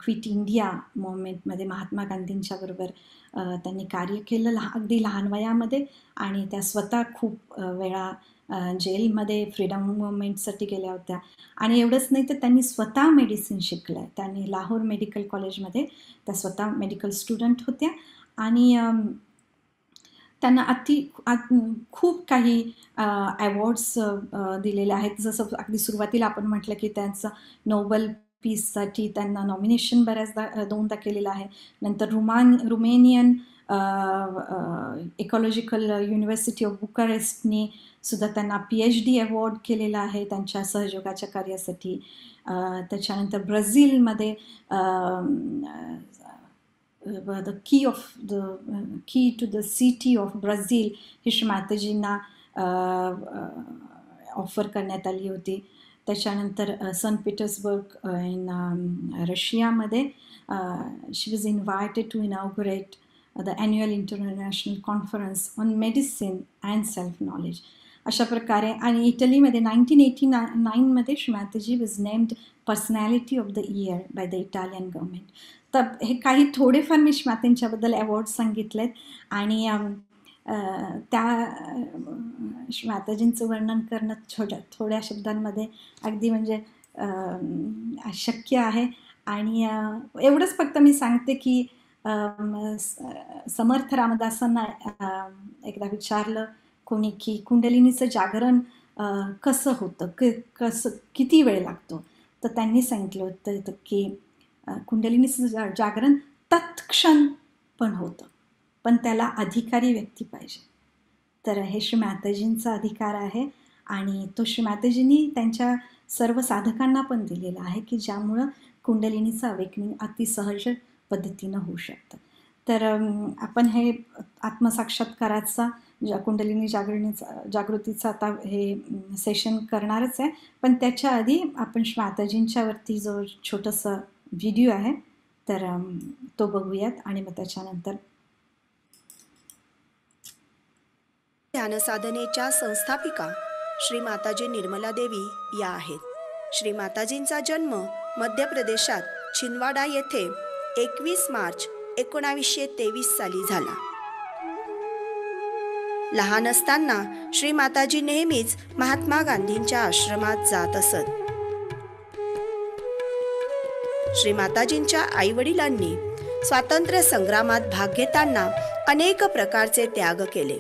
क्विट इंडिया मूवमेंटमध्ये महात्मा गांधींच्या बरोबर त्यांनी कार्य केलं अगदी लहान वयामध्ये. आणि त्या स्वतः खूप वेळा जेलमध्ये फ्रीडम मूवमेंटसाठी गेल्या होत्या. आणि एवढंच नाही तर त्यांनी स्वतः मेडिसिन शिकलं आहे. त्यांनी लाहोर मेडिकल कॉलेजमध्ये त्या स्वतः मेडिकल स्टुडंट होत्या. आणि त्यांना खूप काही अवॉर्ड्स दिलेले आहेत. जसं अगदी सुरुवातीला आपण म्हटलं की त्यांचं नोबेल पीससाठी त्यांना नॉमिनेशन दोनदा केलेलं आहे. नंतर रुमेनियन इकॉलॉजिकल युनिव्हर्सिटी ऑफ बुकारेस्टनी सुद्धा त्यांना PhD अवॉर्ड केलेला आहे त्यांच्या सहयोगाच्या कार्यासाठी. त्याच्यानंतर ब्राझीलमध्ये the key to the city of Brazil ही श्री माताजींना ऑफर करण्यात आली होती. त्याच्यानंतर सन पीटर्सबर्ग इन रशियामध्ये she was invited to inaugurate the annual international conference on medicine and self knowledge अशा प्रकारे. आणि इटलीमध्ये 1989मध्ये Shri Mataji was named personality of the year by the Italian government. तर हे काही थोडेफार मी श्री माताजींच्याबद्दल अवॉर्ड सांगितलेत. आणि त्या श्री माताजींचं वर्णन करणं थोड्या शब्दांमध्ये अगदी म्हणजे अशक्य आहे. आणि एवढंच फक्त मी सांगते की समर्थ रामदासांना एकदा विचारलं कोणी की कुंडलिनीचं जागरण कसं होतं, किती वेळ लागतो, तर त्यांनी सांगितलं होतं की कुंडलिनीचं जागरण तत्क्षण पण होतं, पण त्याला अधिकारी व्यक्ती पाहिजे. तर हे श्री माताजींचा अधिकार आहे. आणि तो श्री माताजींनी त्यांच्या सर्व साधकांना पण दिलेला आहे की ज्यामुळं कुंडलिनीचं अवेकनिंग अतिसहज पद्धतीनं होऊ शकतं. तर आपण हे आत्मसाक्षात्काराचा कुंडलिनी जागृतीचा आता हे सेशन करणारच आहे. पण त्याच्या आधी आपण माताजींच्यावरती जो छोटासा व्हिडिओ आहे तर तो बघूयात. आणि मग त्याच्यानंतर ध्यान साधनेच्या संस्थापिका श्री माताजी निर्मला देवी या आहेत. श्री माताजींचा जन्म मध्य प्रदेशात छिंदवाडा येथे 21 मार्च 1923 साली झाला. लहान असताना श्री माताजी नेहमीच महात्मा गांधींच्या आश्रमात जात असत. श्री माताजींच्या आई वडिलांनी स्वातंत्र्य संग्रामात भाग घेताना अनेक प्रकारचे त्याग केले.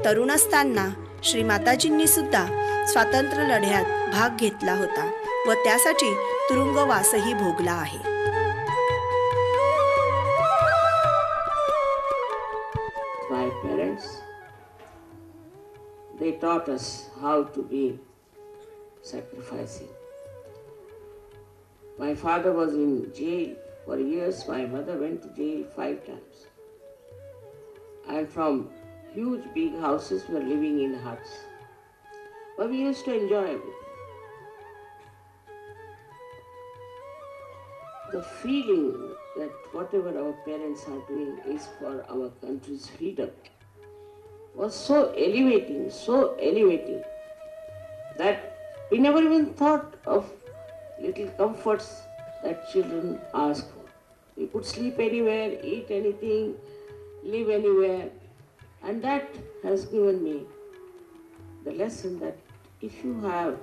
तरुण असताना श्री माताजींनी सुद्धा स्वातंत्र्य लढ्यात भाग घेतला होता व त्यासाठी तुरुंगवासही भोगला आहे. My parents, they taught us how to be sacrificing. My father was in jail for years. My mother went to jail 5 times. And from huge big houses we were living in huts. But we used to enjoy everything. The feeling that whatever our parents are doing is for our country's freedom was so elevating that we never even thought of little comforts that children ask for. We could sleep anywhere, eat anything, live anywhere, and that has given me the lesson that if you have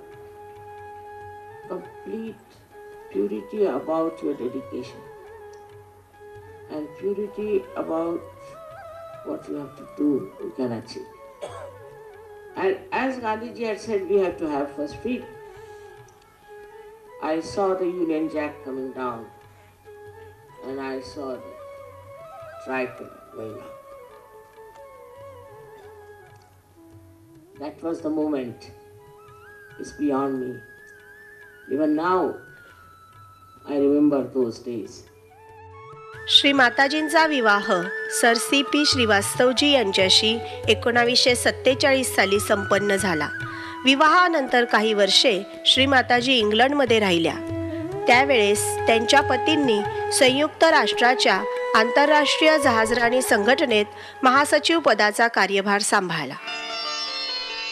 complete purity about your dedication and purity about what you have to do, you can achieve. And as Gandhiji had said, we have to have first freedom. I saw the Union Jack coming down and I saw the tricolor going up. That was the moment. It's beyond me. Even now, I remember those days. Shri माताजींचा विवाह सर सी.पी. श्रीवास्तवजी यांच्याशी 1947 साली संपन्न झाला. विवाहानंतर काही वर्षे श्री माताजी इंग्लंडमध्ये राहिल्या. त्यावेळेस त्यांच्या पतींनी संयुक्त राष्ट्राच्या आंतरराष्ट्रीय जहाजराणी संघटनेत महासचिव पदाचा कार्यभार सांभाळला.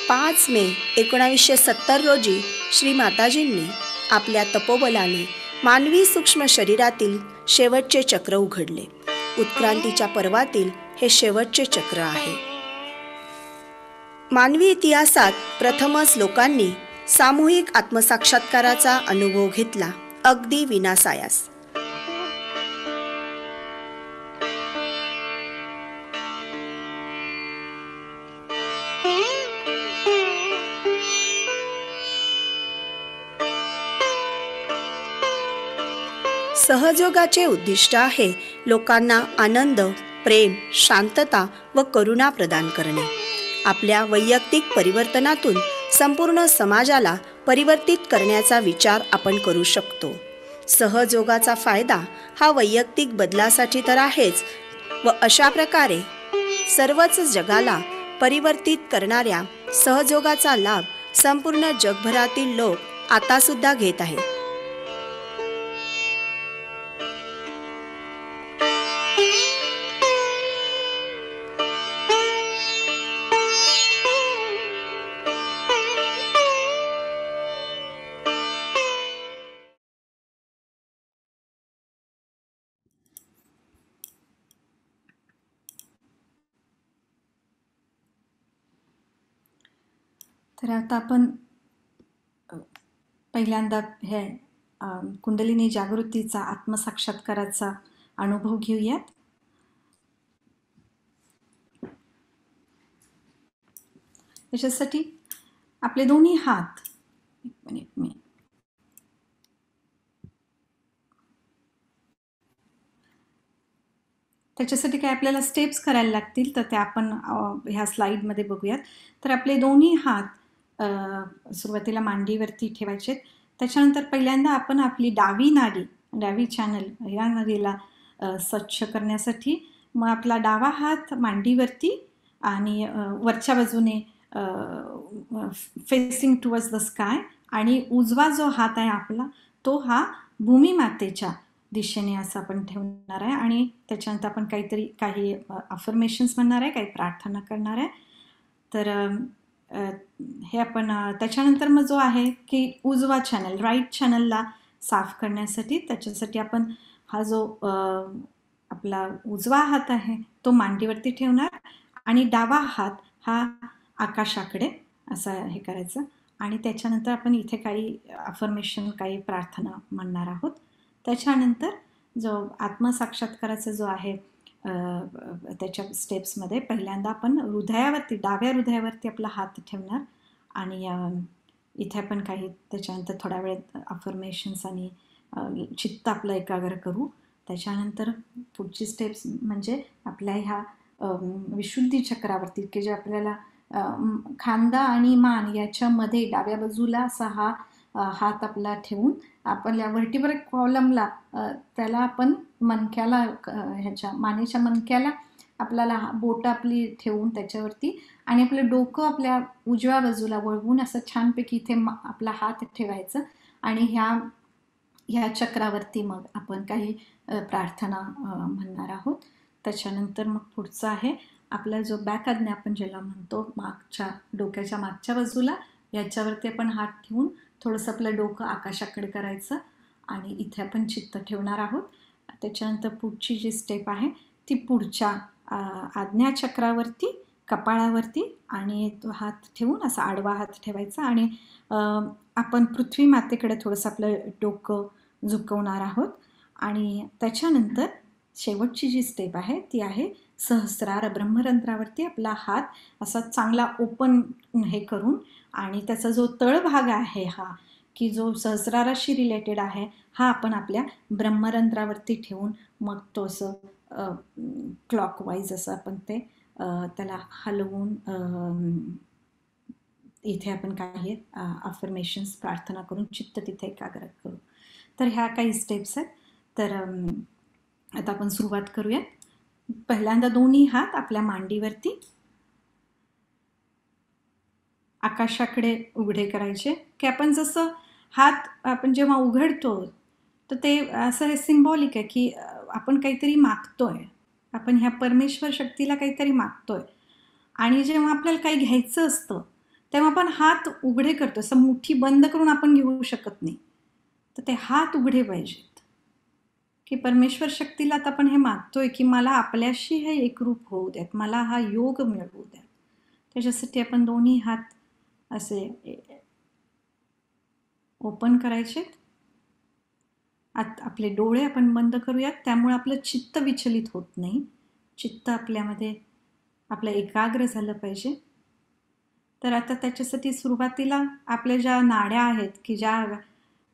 5 मे 1970 रोजी श्री माताजींनी आपल्या तपोबलाने मानवी सूक्ष्म शरीरातील शेवटचे चक्र उघडले. उत्क्रांतीच्या पर्वातील हे शेवटचे चक्र आहे. मानवी इतिहासात प्रथमच लोकांनी सामूहिक आत्मसाक्षात्काराचा अनुभव घेतला, अगदी विनासायास. सहयोगाचे उद्दिष्ट आहे लोकांना आनंद, प्रेम, शांतता व करुणा प्रदान करणे. आपल्या वैयक्तिक परिवर्तनातून संपूर्ण समाजाला परिवर्तित करण्याचा विचार आपण करू शकतो. सहयोगाचा फायदा हा वैयक्तिक बदलासाठी तर आहेच व अशा प्रकारे सर्वच जगाला परिवर्तित करणाऱ्या सहयोगाचा लाभ संपूर्ण जगभरातील लोक आतासुद्धा घेत आहेत. तर आता आपण पहिल्यांदा हे कुंडलिनी जागृतीचा आत्मसाक्षात्काराचा अनुभव घेऊयात. त्याच्यासाठी आपले दोन्ही हात, एक मिनिट मी त्याच्यासाठी काय आपल्याला स्टेप्स करायला लागतील तर त्या आपण ह्या स्लाईडमध्ये बघूयात. तर आपले दोन्ही हात सुरुवातीला मांडीवरती ठेवायचे. त्याच्यानंतर पहिल्यांदा आपण आपली डावी चॅनल या नदीला स्वच्छ करण्यासाठी मग आपला डावा हात मांडीवरती आणि वरच्या बाजूने फेसिंग टुवर्ड्स द स्काय आणि उजवा जो हात आहे आपला तो हा भूमिमातेच्या दिशेने असं आपण ठेवणार आहे. आणि त्याच्यानंतर आपण काही अफर्मेशन्स म्हणणार आहे, काही प्रार्थना करणार आहे. तर हे आपण त्याच्यानंतर मग जो आहे की उजवा चॅनल राईट चॅनलला साफ करण्यासाठी त्याच्यासाठी आपण हा जो आपला उजवा हात आहे तो मांडीवरती ठेवणार आणि डावा हात हा आकाशाकडे असा हे करायचं. आणि त्याच्यानंतर आपण इथे काही अफर्मेशन काही प्रार्थना म्हणणार आहोत. त्याच्यानंतर जो आत्मसाक्षात्काराचा जो आहे त्याच्या स्टेप्समध्ये पहिल्यांदा आपण हृदयावरती, डाव्या हृदयावरती आपला हात ठेवणार आणि इथे आपण काही त्याच्यानंतर थोड्या वेळ अफर्मेशन्स आणि चित्त आपलं एकाग्र करू. त्याच्यानंतर पुढची स्टेप्स म्हणजे आपल्या ह्या विशुद्धी चक्रावरती, की जे आपल्याला खांदा आणि मान याच्यामध्ये डाव्या बाजूला असा हा हात आपला ठेवून आपल्या व्हर्टिब्रल कॉलमला त्याला आपण मणक्याला ह्याच्या मानेच्या मणक्याला आपल्याला बोटं आपली ठेवून त्याच्यावरती आणि आपलं डोकं आपल्या उजव्या बाजूला वळवून असं छानपैकी इथे आपला हात ठेवायचं आणि ह्या चक्रावरती मग आपण काही प्रार्थना म्हणणार आहोत. त्याच्यानंतर मग पुढचं आहे आपला जो बॅक आज्ञा आपण ज्याला म्हणतो, मागच्या डोक्याच्या मागच्या बाजूला याच्यावरती आपण हात ठेवून थोडंसं आपलं डोकं आकाशाकडे करायचं आणि इथे आपण चित्त ठेवणार आहोत. त्याच्यानंतर पुढची जी स्टेप आहे ती पुढच्या आज्ञाचक्रावरती कपाळावरती आणि तो हात ठेवून असा आडवा हात ठेवायचा आणि आपण पृथ्वी मातेकडे थोडंसं आपलं डोकं झुकवणार आहोत. आणि त्याच्यानंतर शेवटची जी स्टेप आहे ती आहे सहस्रार ब्रह्मरंध्रावरती आपला हात असा चांगला ओपन हे करून आणि त्याचा जो तळभाग आहे हा की जो सहस्राराशी रिलेटेड आहे हा आपण आपल्या ब्रह्मरंध्रावरती ठेवून मग तो असं क्लॉकवाईज असं आपण ते त्याला हलवून इथे आपण काही अफर्मेशन्स प्रार्थना करून चित्त तिथे एकाग्र करू. तर ह्या काही स्टेप्स आहेत. तर आता आपण सुरुवात करूयात. पहिल्यांदा दोन्ही हात आपल्या मांडीवरती आकाशाकडे उघडे करायचे, की आपण जसं हात आपण जेव्हा उघडतो तर ते असं हे सिम्बॉलिक आहे की आपण काहीतरी मागतोय, आपण ह्या परमेश्वर शक्तीला काहीतरी मागतोय. आणि जेव्हा आपल्याला काही घ्यायचं असतं तेव्हा आपण हात उघडे करतो, असं मुठी बंद करून आपण घेऊ शकत नाही. तर ते हात उघडे पाहिजेत की परमेश्वर शक्तीला आता आपण हे मागतोय की मला आपल्याशी हे एकरूप होऊ द्यात, मला हा योग मिळवू द्यात. त्याच्यासाठी आपण दोन्ही हात असे ओपन करायचे. आपले डोळे आपण बंद करूयात, त्यामुळे आपलं चित्त विचलित होत नाही. चित्त आपल्यामध्ये आपलं एकाग्र झालं पाहिजे. तर आता त्याच्यासाठी सुरुवातीला आपल्या ज्या नाड्या आहेत की ज्या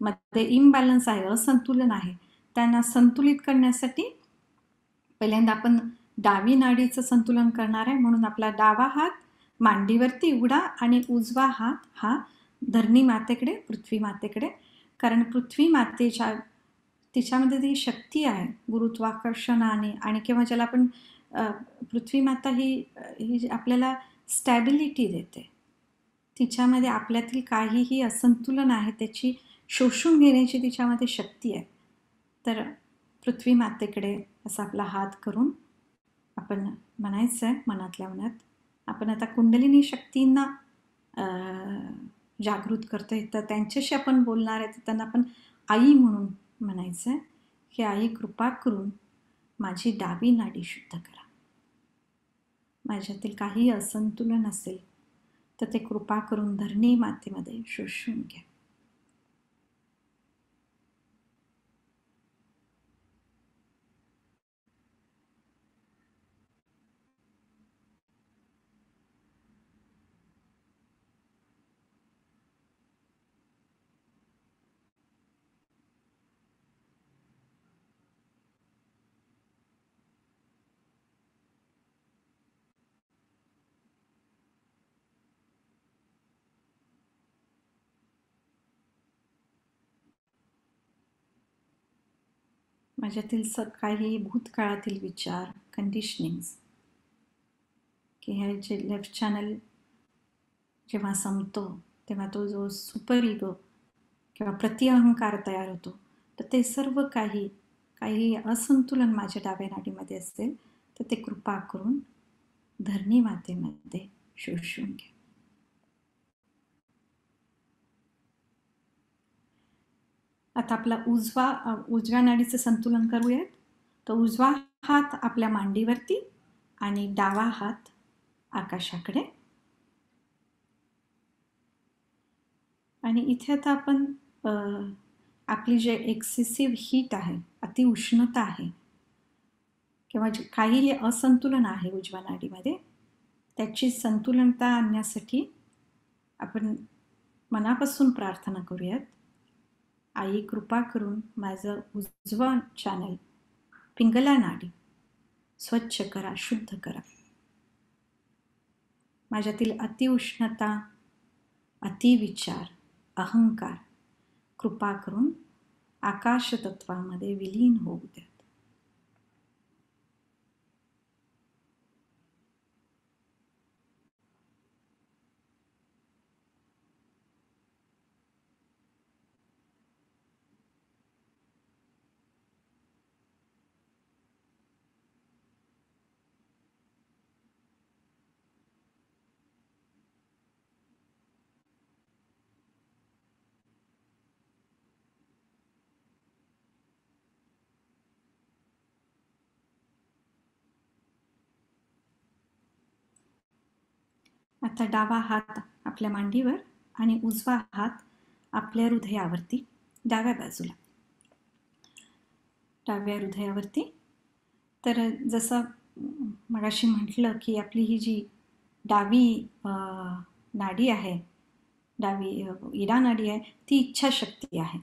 मध्ये इम्बॅलन्स आहे, असंतुलन आहे, त्यांना संतुलित करण्यासाठी पहिल्यांदा आपण डावी नाडीचं संतुलन करणार आहे. म्हणून आपला डावा हात मांडीवरती उघडा आणि उजवा हात हा धरणी मातेकडे, पृथ्वी मातेकडे. कारण पृथ्वी मातेच्या तिच्यामध्ये ती शक्ती आहे गुरुत्वाकर्षणाने आणि किंवा ज्याला आपण पृथ्वी माता ही आपल्याला स्टॅबिलिटी देते. तिच्यामध्ये आपल्यातील काहीही असंतुलन आहे त्याची शोषून घेण्याची तिच्यामध्ये शक्ती आहे. तर पृथ्वी मातेकडे असा आपला हात करून आपण म्हणायचं आहे मनातल्या मनात, आपण आता कुंडलिनी शक्तींना जागृत करतोय. तर त्यांच्याशी आपण बोलणार आहे, तर त्यांना आपण आई म्हणून म्हणायचं आहे की आई कृपा करून माझी डावी नाडी शुद्ध करा. माझ्यातील काही असंतुलन असेल तर ते कृपा करून धरणी मातेमध्ये शोषून घ्या. माझ्यातील काही भूतकाळातील विचार, कंडिशनिंग्स, की हे जे लेफ्ट चॅनल जेव्हा संपतो तेव्हा तो जो सुपर इगो किंवा प्रतिअहंकार तयार होतो, तर ते सर्व काही असंतुलन माझ्या डाव्या नाडीमध्ये असेल तर ते कृपा करून धरणी मातेमध्ये शोषून घ्या. आता आपला उजव्या नाडीचं संतुलन करूयात. तर उजवा हात आपल्या मांडीवरती आणि डावा हात आकाशाकडे. आणि इथे आता आपण आपली जे एक्सेसिव्ह हीट आहे, अतिउष्णता आहे किंवा जे काही असंतुलन आहे उजव्या नाडीमध्ये त्याची संतुलनता आणण्यासाठी आपण मनापासून प्रार्थना करूयात. आई कृपा करून माझं उजवं चॅनल पिंगला नाडी स्वच्छ करा, शुद्ध करा. माझ्यातील अतिउष्णता, अतिविचार, अहंकार कृपा करून आकाश तत्वामध्ये विलीन होऊ द्यात. आता डावा हात आपल्या मांडीवर आणि उजवा हात आपल्या हृदयावरती, डाव्या बाजूला, डाव्या हृदयावरती. तर जसं मगाशी म्हटलं की आपली ही जी डावी नाडी आहे, डावी इडा नाडी आहे, ती इच्छाशक्ती आहे.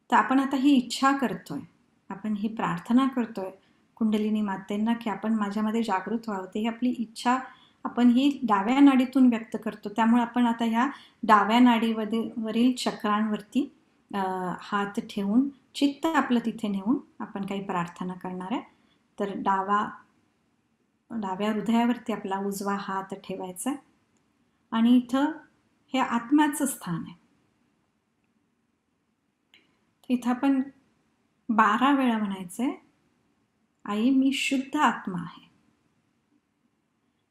तर आपण आता ही इच्छा करतोय, आपण ही प्रार्थना करतोय कुंडलिनी मातेंना की आपण माझ्यामध्ये जागृत व्हावं. ही आपली इच्छा आपण ही डाव्या नाडीतून व्यक्त करतो. त्यामुळे आपण आता ह्या डाव्या नाडीवरील चक्रांवरती हात ठेवून चित्त आपलं तिथे नेऊन आपण काही प्रार्थना करणार आहे. तर डाव्या हृदयावरती आपला उजवा हात ठेवायचा आणि इथं हे आत्म्याचं स्थान आहे. इथं आपण 12 वेळा म्हणायचंय, आई मी शुद्ध आत्मा आहे.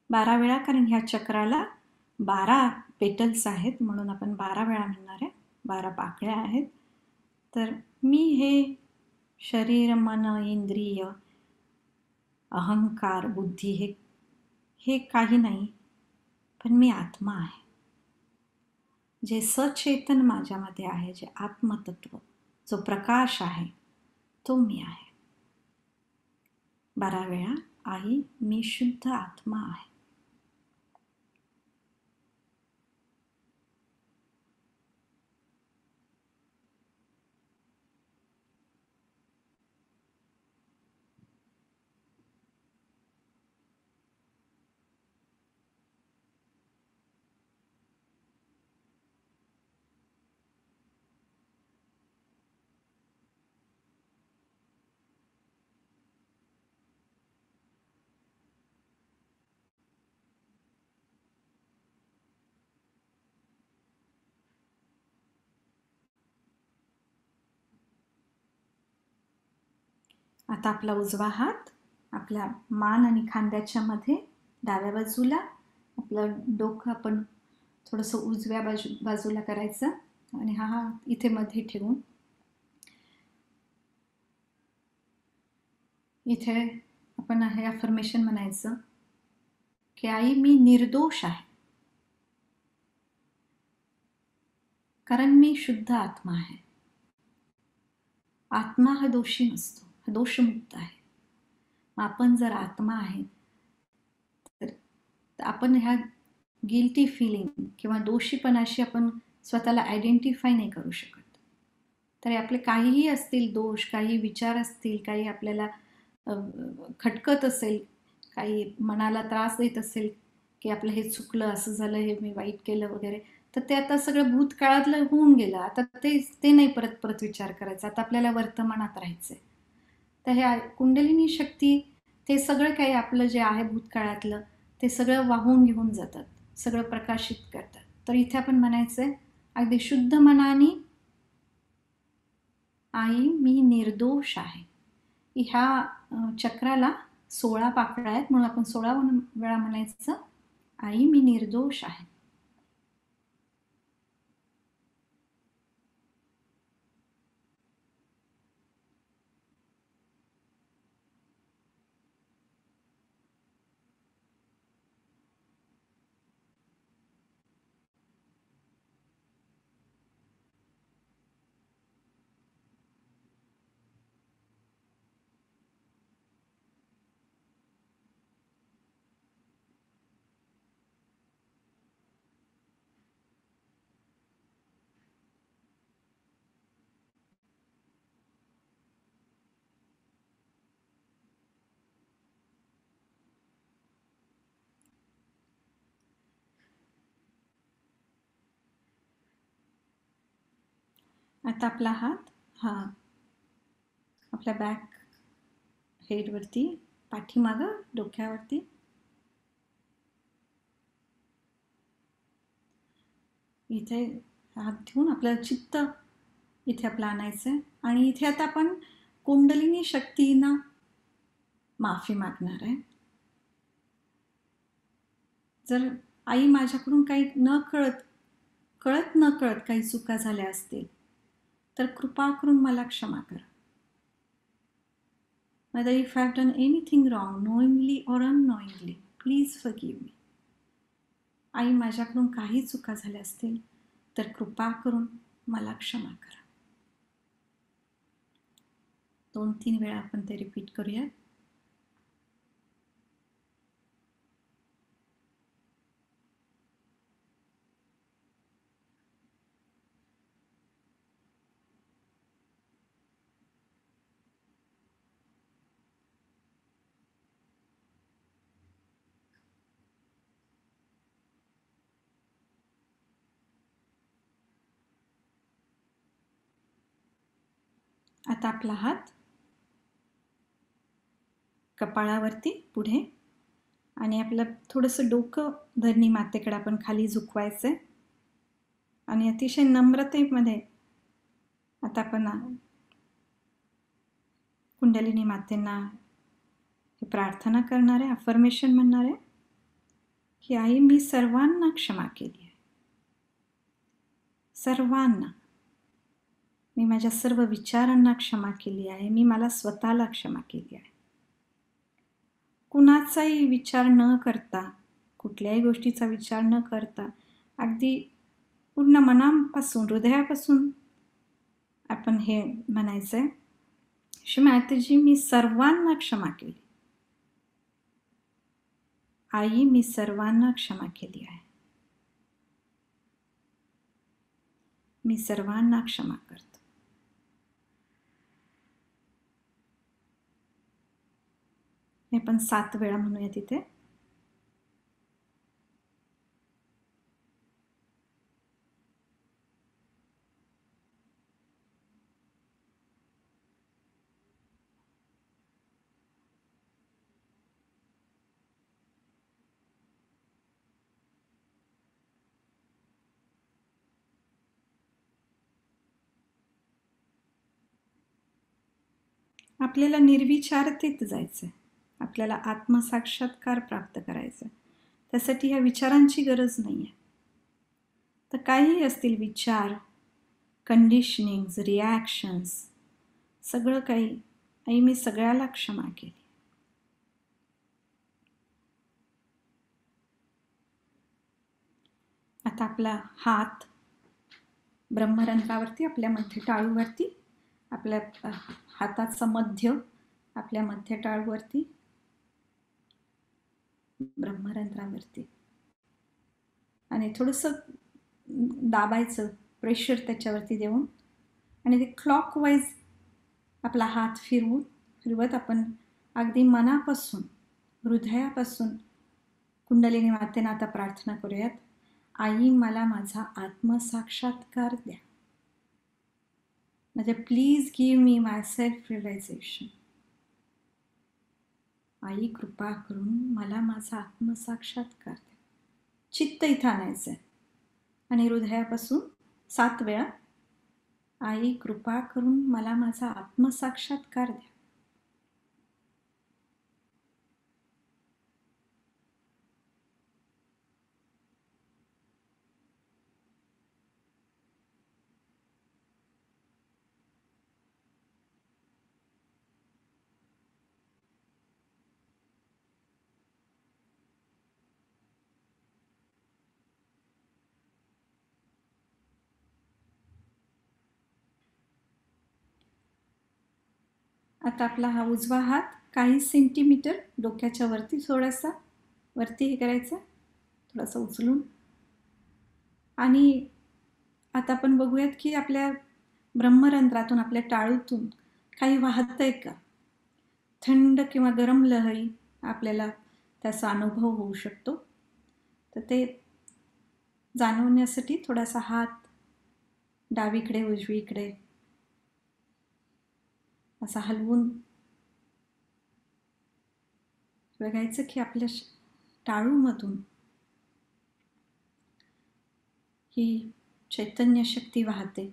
12 वेळा, कारण ह्या चक्राला 12 पेटल्स आहेत म्हणून आपण 12 वेळा म्हणणार आहे. 12 पाकळ्या आहेत. तर मी हे शरीर, मन, इंद्रिय, अहंकार, बुद्धी हे काही नाही, पण मी आत्मा आहे. जे सचेतन माझ्यामध्ये आहे, जे आत्मतत्व, जो प्रकाश आहे, तो मी आहे. 12 वेळा आई मी शुद्ध आत्मा आहे. आता आपला उजवा हात आपल्या मान आणि खांद्याच्या मध्ये, डाव्या बाजूला. आपलं डोकं आपण थोडंसं उजव्या बाजूला करायचं आणि हा हात इथे मध्ये ठेवून इथे आपण हे अफर्मेशन म्हणायचं की आई मी निर्दोष आहे, कारण मी शुद्ध आत्मा आहे. आत्मा हा दोषी नसतो, हा दोषमुक्त आहे. आपण जर आत्मा आहे तर आपण ह्या गिल्टी फिलिंग किंवा दोषीपणाशी आपण स्वतःला आयडेंटिफाय नाही करू शकत. तर आपले काहीही असतील दोष, काही विचार असतील, काही आपल्याला खटकत असेल, काही मनाला त्रास देत असेल की आपलं हे चुकलं, असं झालं, हे मी वाईट केलं वगैरे, तर ते आता सगळं भूतकाळातलं होऊन गेलं. आता ते नाही परत परत विचार करायचा. आता आपल्याला वर्तमानात राहायचंय. तर ह्या कुंडलिनी शक्ती ते सगळं काही आपलं जे आहे भूतकाळातलं ते सगळं वाहून घेऊन जातात, सगळं प्रकाशित करतात. तर इथे आपण म्हणायचंय अगदी शुद्ध मनाने आई मी निर्दोष आहे. ह्या चक्राला 16 पाकळ्या आहेत म्हणून आपण 16 वेळा म्हणायचं आई मी निर्दोष आहे. आता आपला हात हा आपल्या बॅक हेडवरती, पाठीमागं डोक्यावरती. इथे हात ठेवून आपलं चित्त इथे आपलं आणायचं आहे आणि इथे आता आपण कुंडलिनी शक्तींना माफी मागणार आहे. जर आई माझ्याकडून काही कळत न कळत काही चुका झाल्या असतील तर कृपा करून मला क्षमा करा. Whether if I have done anything wrong, knowingly or unknowingly, please forgive me. आई माझ्याकडून काही चुका झाल्या असतील तर कृपा करून मला क्षमा करा. 2-3 वेळा आपण ते रिपीट करूया. आता आपला हात कपाळावरती पुढे आणि आपलं थोडंसं डोकं धरणी मातेकडे आपण खाली झुकवायचं आहे आणि अतिशय नम्रतेमध्ये आता आपण कुंडलिनी मातेंना हे प्रार्थना करणार आहे, अफर्मेशन म्हणणार आहे की आई मी सर्वांना क्षमा केली आहे. सर्वांना मी माझ्या सर्व विचारांना क्षमा केली आहे. मी मला स्वतःला क्षमा केली आहे. कुणाचाही विचार न करता, कुठल्याही गोष्टीचा विचार न करता, अगदी पूर्ण मनापासून, हृदयापासून आपण हे म्हणायचं आहे, श्री माताजी मी सर्वांना क्षमा केली. आई मी सर्वांना क्षमा केली आहे. मी सर्वांना क्षमा करतो. हे पण 7 वेळा म्हणूया तिथे. आपल्याला निर्विचारतेत जायचं आहे. आपल्याला आत्मसाक्षात्कार प्राप्त करायचा. त्यासाठी ह्या विचारांची गरज नाही आहे. तर काहीही असतील विचार, कंडिशनिंग्स, रिॲक्शन्स, सगळं काही आई मी सगळ्याला क्षमा केली. आता आपला हात ब्रह्मरंध्रावरती, आपल्या मध्य टाळूवरती, आपल्या हाताचा मध्य आपल्या मध्य टाळूवरती, ब्रह्मरंध्रावरती आणि थोडंसं दाबायचं, प्रेशर त्याच्यावरती देऊन आणि ते क्लॉकवाईज आपला हात फिरवत आपण अगदी मनापासून, हृदयापासून कुंडलिनी मातेनं आता प्रार्थना करूयात. आई मला माझा आत्मसाक्षात्कार द्या. म्हणजे please give me my self realisation. आई कृपा करून मला माझा आत्मसाक्षात्कार द्या. चित्त इथं आणायचं आहे आणि हृदयापासून 7 वेळा आई कृपा करून मला माझा आत्मसाक्षात्कार द्या. आता आपला हा उजवा हात काही सेंटीमीटर डोक्याच्या वरती, थोडासा वरती हे करायचं, थोडासा उचलून. आणि आता आपण बघूयात की आपल्या ब्रह्मरंध्रातून, आपल्या टाळूतून काही वाहतंय का. थंड किंवा गरम लहरी आपल्याला त्याचा अनुभव होऊ शकतो. तर ते जाणवण्यासाठी थोडासा हात डावीकडे उजवीकडे असा हलवून बघायचं की आपल्या टाळूमधून ही चैतन्य शक्ती वाहते,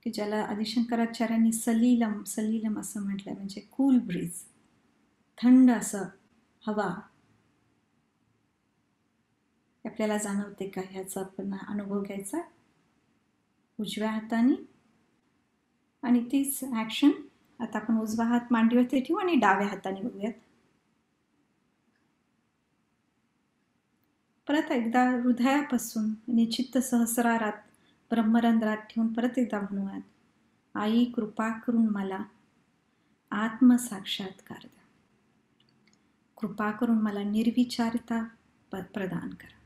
की ज्याला आदिशंकराचार्यांनी सलीलम सलीलम असं म्हटलंय, म्हणजे कूल ब्रीज, थंड असं हवा आपल्याला जाणवते का ह्याचा आपण अनुभव घ्यायचा उजव्या हाताने. आणि तीच ॲक्शन आता आपण उजवा हात मांडीवरती ठेवू आणि डाव्या हाताने बघूयात. परत एकदा हृदयापासून निश्चित सहस्रारात ब्रह्मरंध्रात ठेवून परत एकदा म्हणूयात, आई कृपा करून मला आत्मसाक्षात्कार द्या, कृपा करून मला निर्विचारता प्रदान करा.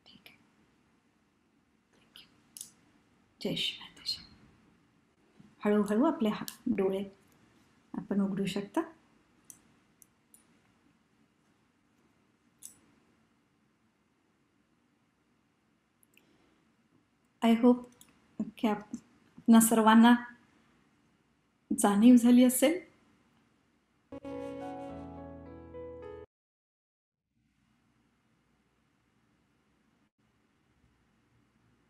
ठीक आहे. जय श्री माताजी. हळूहळू आपले डोळे आपण उघडू शकता. आय होप की आपणा सर्वांना जाणीव झाली असेल.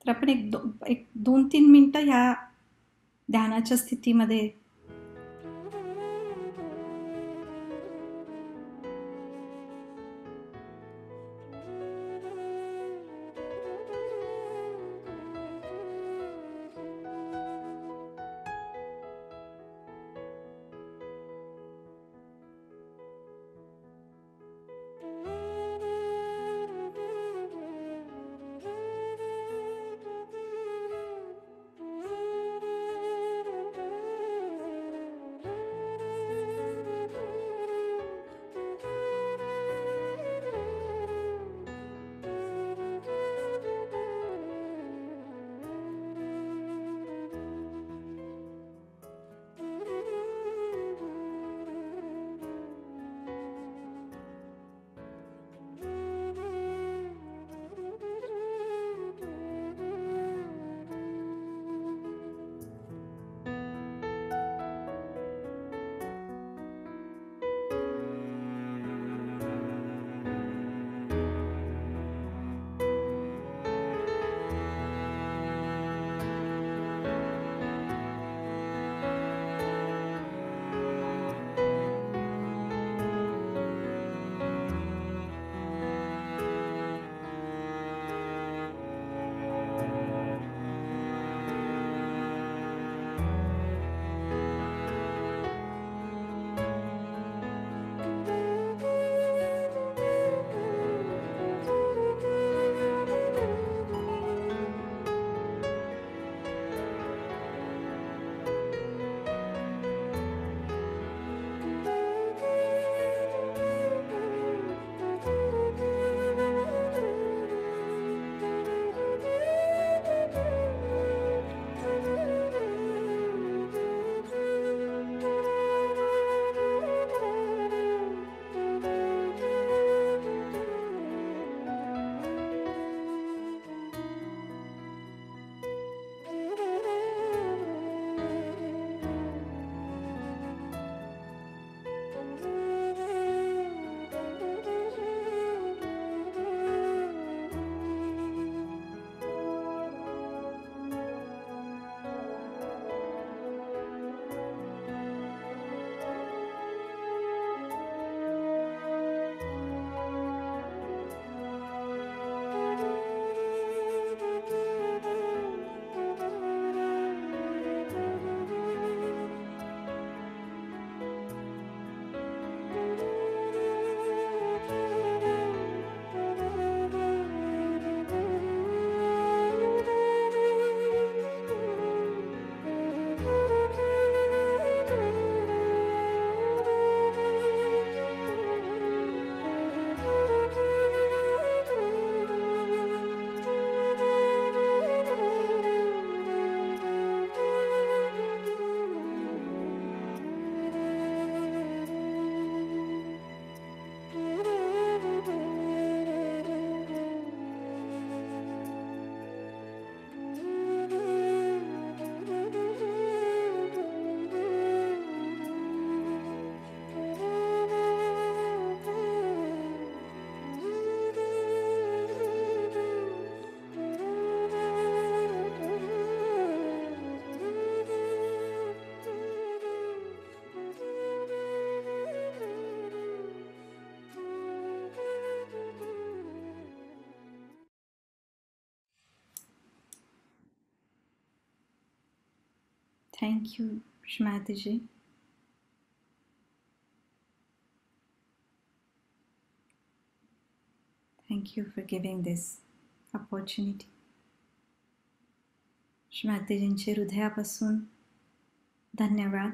तर आपण एक 2-3 मिनिटं ह्या ध्यानाच्या स्थितीमध्ये Thank you, Shrimati. Thank you for giving this opportunity. श्रीमातीजींचे हृदयापासून धन्यवाद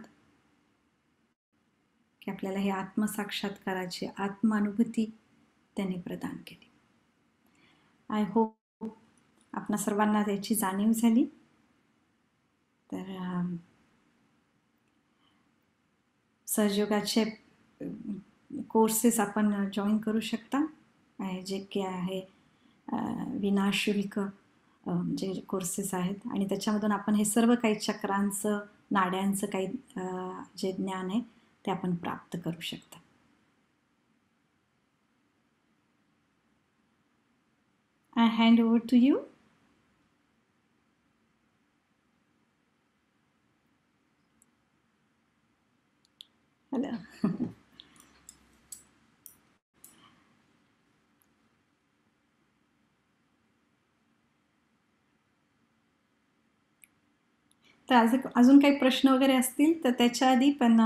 की आपल्याला हे आत्मसाक्षात्काराची आत्मानुभूती त्यांनी प्रदान केली. आय होप आपणा सर्वांना त्याची जाणीव झाली. तर सहयोगाचे कोर्सेस आपण जॉईन करू शकता, जे की आहे विनाशुल्क जे कोर्सेस आहेत, आणि त्याच्यामधून आपण हे सर्व काही चक्रांचं, नाड्यांचं काही जे ज्ञान आहे ते आपण प्राप्त करू शकता. I hand over to you. Hello. तर अजून काही प्रश्न वगैरे असतील तर त्याच्या आधी पण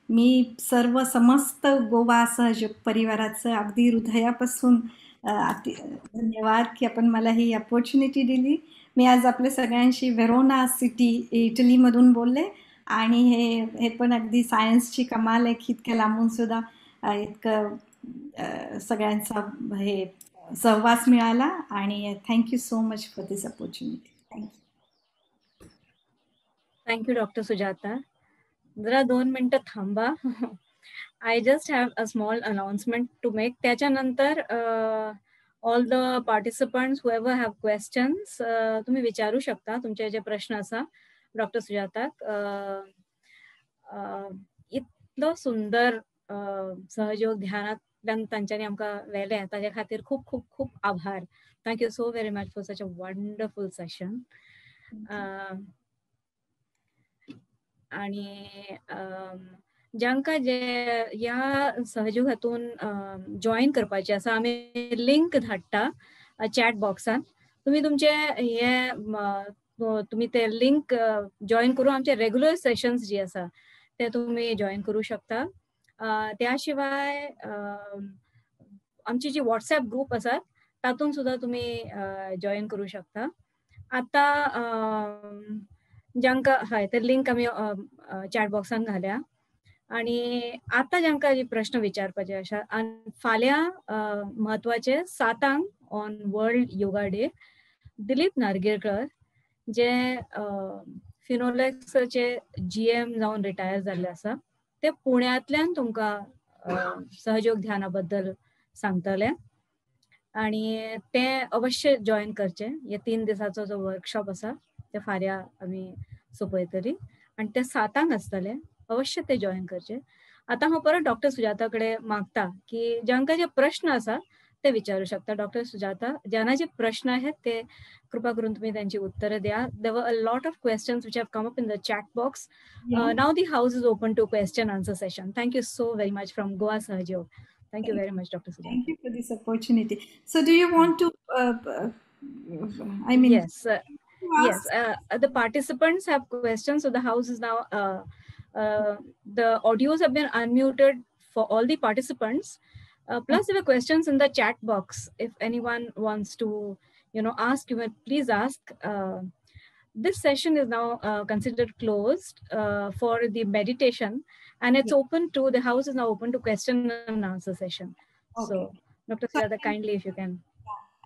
मी समस्त गोवा सहयोग परिवाराचं अगदी हृदयापासून धन्यवाद की आपण मला ही अपॉर्च्युनिटी दिली. मी आज आपल्या सगळ्यांशी व्हेरोना सिटी इटलीमधून बोलले, आणि हे पण अगदी सायन्सची कमाल आहे की इतक्या लांबून सुद्धा इतकं सगळ्यांचा हे सहवास मिळाला. आणि thank you so much for this opportunity. Thank you doctor Sujata. जरा 2 मिनिटं थांबा. I just have a small announcement to make. त्याच्यानंतर all the participants whoever have questions तुम्ही विचारू शकता, तुमचे जे प्रश्न असा डॉक्टर सुजाताक. इतलो सुंदर सहयोग ध्यानांतल्यान तांच्यांनी आमकां व्हेलें, ताजे खातीर खूब खूब खूब आभार. Thank you so very much for such a wonderful session. आणि ज्यांका जे ह्या सहयोगातून जॉईन करपाचे आसा, आमी लिंक धाडटा चॅट बॉक्सान. तुम्ही तुमचे हे तुम्ही ते लिंक जॉईन करून आमचे रेग्युलर सेशन्स जे आसा ते तुम्ही जॉईन करू शकता. त्या शिवाय आमची जी व्हॉट्सॲप ग्रुप आसा तातून सुद्धा तुम्ही जॉईन करू शकता. आता ज्यांका हय ते लिंक आमी चॅट बॉक्सान घाल्या. आणि आता ज्यांका जे प्रश्न विचारपाचे आसा, आनी फाल्यां म्हत्वाचे 7 on World Yoga Day Dilip Nargekar, जे फिनोलेक्सचे GM जावन रिटायर जाल्ले आसा, ते पुण्यांतल्यान तुमकां सहयोग ध्याना बद्दल सांगतले. आणि ते अवश्य जॉईन करचे. हे 3 दिसाचो जो वर्कशॉप आसा ते फाल्यां आमी सोपयतली, आणि ते 7 आसतले. अवश्य ते जॉईन करचे. आता हांव परत डॉक्टर सुजाता कडेन मागता की ज्यांका जे प्रश्न आसा ते विचारू शकता. डॉक्टर सुजाता, ज्यांना जे प्रश्न आहेत ते कृपा करून तुम्ही त्यांची उत्तरं द्या. There were a lot of questions which have come up in the chat box. Now the house is open to question answer session. Thank you so very much from Goa Sahajog. Thank you very much, Dr. Sujata. Thank you for this opportunity. So do you want to yes, the participants have questions, so the house is now the audios have been unmuted for all the participants. Plus there were questions in the chat box. If anyone wants to ask, you may please ask. This session is now considered closed for the meditation, and it's open to, the house is now open to question and answer session. Okay. So Dr. Sujata, kindly if you can.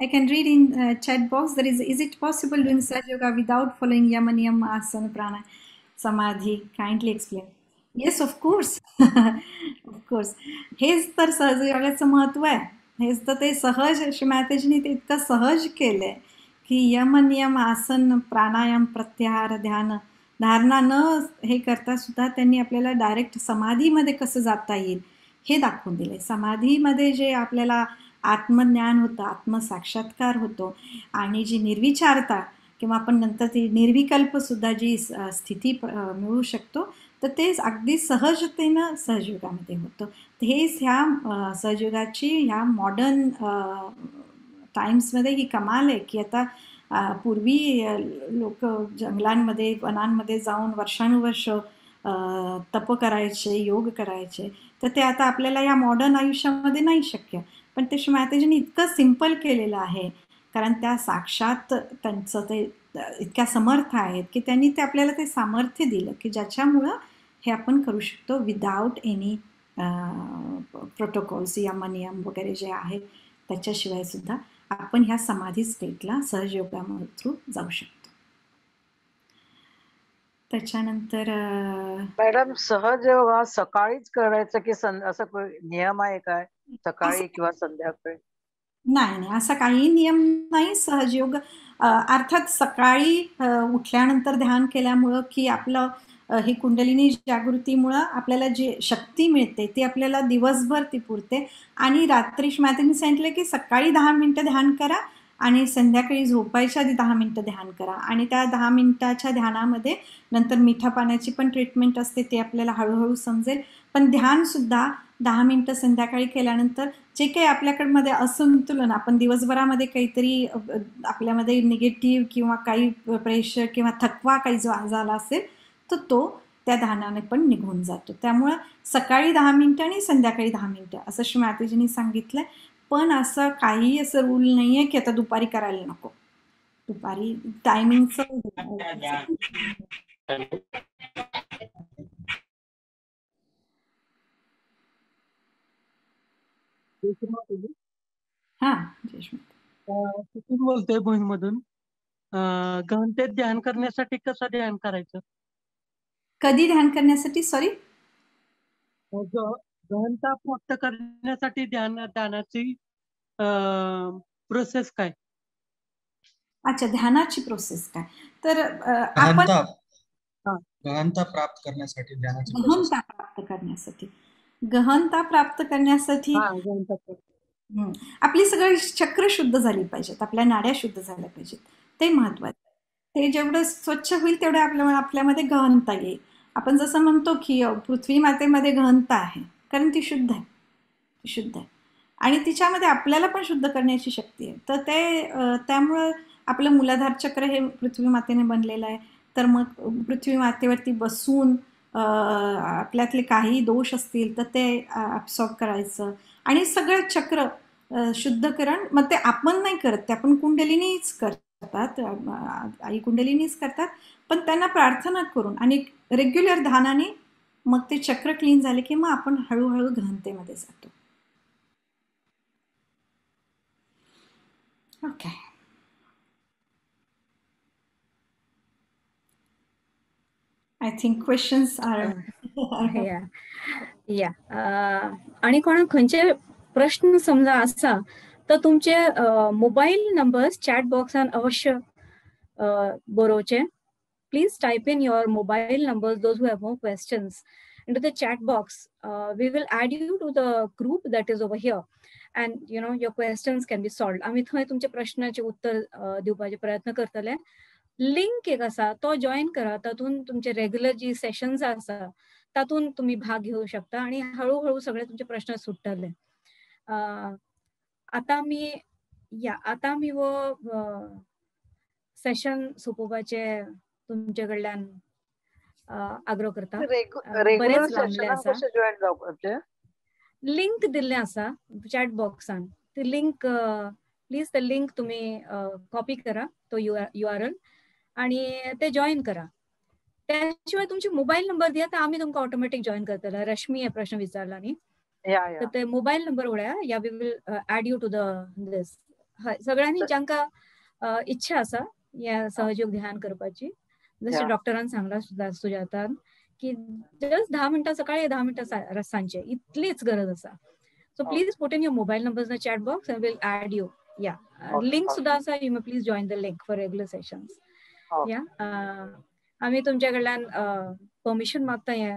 I can read in chat box. There is it possible doing Sahaja Yoga without following Yama Niyam, Asana, Prana, Samadhi? Kindly explain. Yes, of course. Of course. हेच तर सहज योगाचं महत्व आहे. हेच तर ते सहज श्रीमातेजींनी ते इतकं सहज केलंय की यम नियम आसन प्राणायाम प्रत्याहार ध्यान धारणा न हे करता सुद्धा त्यांनी आपल्याला डायरेक्ट समाधीमध्ये कसं जाता येईल हे दाखवून दिले. समाधीमध्ये जे आपल्याला आत्मज्ञान होतं, आत्मसाक्षात्कार होतो, आणि जी निर्विचारता किंवा आपण नंतर ती निर्विकल्पसुद्धा जी स्थिती मिळू शकतो, तर तेच अगदी सहजतेनं सहजयोगामध्ये होतं. हेच ह्या सहजयोगाची ह्या मॉडर्न टाइम्समध्ये ही कमाल आहे की आता पूर्वी लोक जंगलांमध्ये वनांमध्ये जाऊन वर्षानुवर्ष तप करायचे, योग करायचे, तर ते आता आपल्याला या मॉडर्न आयुष्यामध्ये नाही शक्य. पण ते श्री माताजींनी इतकं सिम्पल केलेलं आहे, कारण त्या साक्षात त्यांचं ते इतक्या समर्थ आहेत की त्यांनी ते आपल्याला ते सामर्थ्य दिलं की ज्याच्यामुळं हे आपण करू शकतो विदाउट एनी प्रोटोकॉल्स, नियम वगैरे जे आहेत त्याच्याशिवाय सुद्धा आपण ह्या समाधी स्टेटला सहजयोगा थ्रू जाऊ शकतो. त्याच्यानंतर मॅडम, सहजयोगा सकाळीच करायचं की असं नियम आहे काय, सकाळी किंवा संध्याकाळी? नाही, असा काही नियम नाही. सहजयोग अर्थात सकाळी उठल्यानंतर ध्यान केल्यामुळं की आपलं ही कुंडलिनी जागृतीमुळं आपल्याला जी शक्ती मिळते ती आपल्याला दिवसभर ती पुरते. आणि रात्री मातेने सांगितलं की सकाळी 10 मिनिटं ध्यान करा आणि संध्याकाळी झोपायच्या आधी 10 मिनिटं ध्यान करा. आणि त्या 10 मिनिटाच्या ध्यानामध्ये नंतर मिठा पाण्याची पण ट्रीटमेंट असते, ते आपल्याला हळूहळू समजेल. पण ध्यानसुद्धा 10 मिनिटं संध्याकाळी केल्यानंतर जे काही आपल्याकडमध्ये असंतुलन, आपण दिवसभरामध्ये काहीतरी आपल्यामध्ये निगेटिव्ह किंवा काही प्रेशर किंवा थकवा काही जो झाला असेल तर तो त्या ध्यानाने पण निघून जातो. त्यामुळं सकाळी 10 मिनिटं आणि संध्याकाळी 10 मिनिटं असं श्री माताजींनी सांगितलंय. पण असं काही असं रूल नाही आहे की आता दुपारी करायला नको. दुपारी टायमिंगचं कुठून बोलतोय? भुईमधून. गहनतेत ध्यान करण्यासाठी कसं ध्यान करायचं? कधी ध्यान करण्यासाठी? सॉरी, गहनता प्राप्त करण्यासाठी ध्यानाची प्रोसेस काय? अच्छा, ध्यानाची प्रोसेस काय? तर आपण गहनता प्राप्त करण्यासाठी ध्यानाची गहनता प्राप्त करण्यासाठी आपली सगळी चक्र शुद्ध झाली पाहिजेत, आपल्या नाड्या शुद्ध झाल्या पाहिजेत, ते महत्वाचं. ते जेवढं स्वच्छ होईल तेवढं आपल्यामध्ये गहनता येईल. आपण जसं म्हणतो की पृथ्वी मातेमध्ये गहनता आहे कारण ती शुद्ध आहे आणि तिच्यामध्ये आपल्याला पण शुद्ध करण्याची शक्ती आहे. तर ते त्यामुळं आपलं मूलाधार चक्र हे पृथ्वी मातेने बनलेलं आहे. तर मग पृथ्वी मातेवरती बसून आपल्यातले काही दोष असतील तर ते ॲब्सॉर्ब करायचं आणि सगळं चक्र शुद्धकरण. मग ते आपण नाही करत, ते आपण कुंडलिनीच करतात, आई कुंडलिनीच करतात. पण त्यांना प्रार्थना करून आणि रेग्युलर ध्यानाने मग ते चक्र क्लीन झाले की मग आपण हळूहळू गहनतेमध्ये जातो. Okay, I think questions are या. आणि कोणा खंयचे प्रश्न समजा आसा तर तुमचे मोबाईल नंबर्स चॅट बॉक्सान अवश्य बरोवचे. Please type in your mobile numbers, those who have more questions, into the chat box. We will add you to the group that is over here, and your questions can be solved. आम्ही थंय तुमच्या प्रश्नाचे उत्तर दिवपाचे प्रयत्न करतले. लिंक एक आसा तो जॉईन करा, तातून तुमचे रेग्युलर जी सेशन्स आसा तातून तुम्ही भाग घेऊ शकता आणि हळूहळू सगळे तुमचे प्रश्न सुटतले. आता मी वो सेशन सोपोवपाचे तुमचे कडल्यान आग्रह करता. रेग्युलर सेशनाक कशें जॉइन जावपाचें? लिंक दिल्लें आसा चॅट बॉक्सान. ती लिंक प्लीज ते लिंक तुम्ही कॉपी करा, तो URL, आणि ते जॉईन करा. त्याशिवाय तुमचे मोबाईल नंबर दिया तर आम्ही तुमकां ऑटोमॅटिक जॉईन करतले. रश्मी हे प्रश्न विचारला न्ही, तर ते मोबाईल नंबर उडया या we will add you to the this. सगळ्यांनी ज्यांका इच्छा आसा या सहयोग ध्यान करपाची, जसे डॉक्टरान सांगला सुजातान की जस्ट 10 मिनिटं सकाळी 10 मिनिटं सांजे इतलीच गरज आसा. So please put in your mobile numbers in the chat box I will add you. या लिंक सुद्धा आसा, you may please join the link for regular sessions. या आम्ही तुमच्या कडल्यान परमिशन मागता हे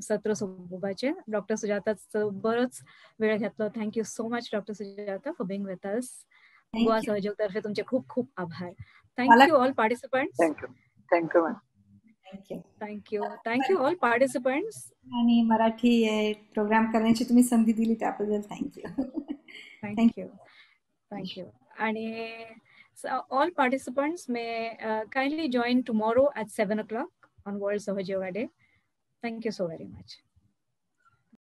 सत्र सोपोवपाचे. डॉक्टर सुजाता बरोच वेळ घेतलो. Thank you so much doctor Sujata for being with us. Goa सहयोग तर्फे तुमचे खूप खूप आभार. Thank you all participants. Thank you all participants. आणि मराठी प्रोग्राम करण्याची तुम्ही संधी दिली त्याबद्दल थँक्यू. आणि So all participants may kindly join tomorrow at 7 o'clock on World Sahaj Yoga Day. Thank you so very much.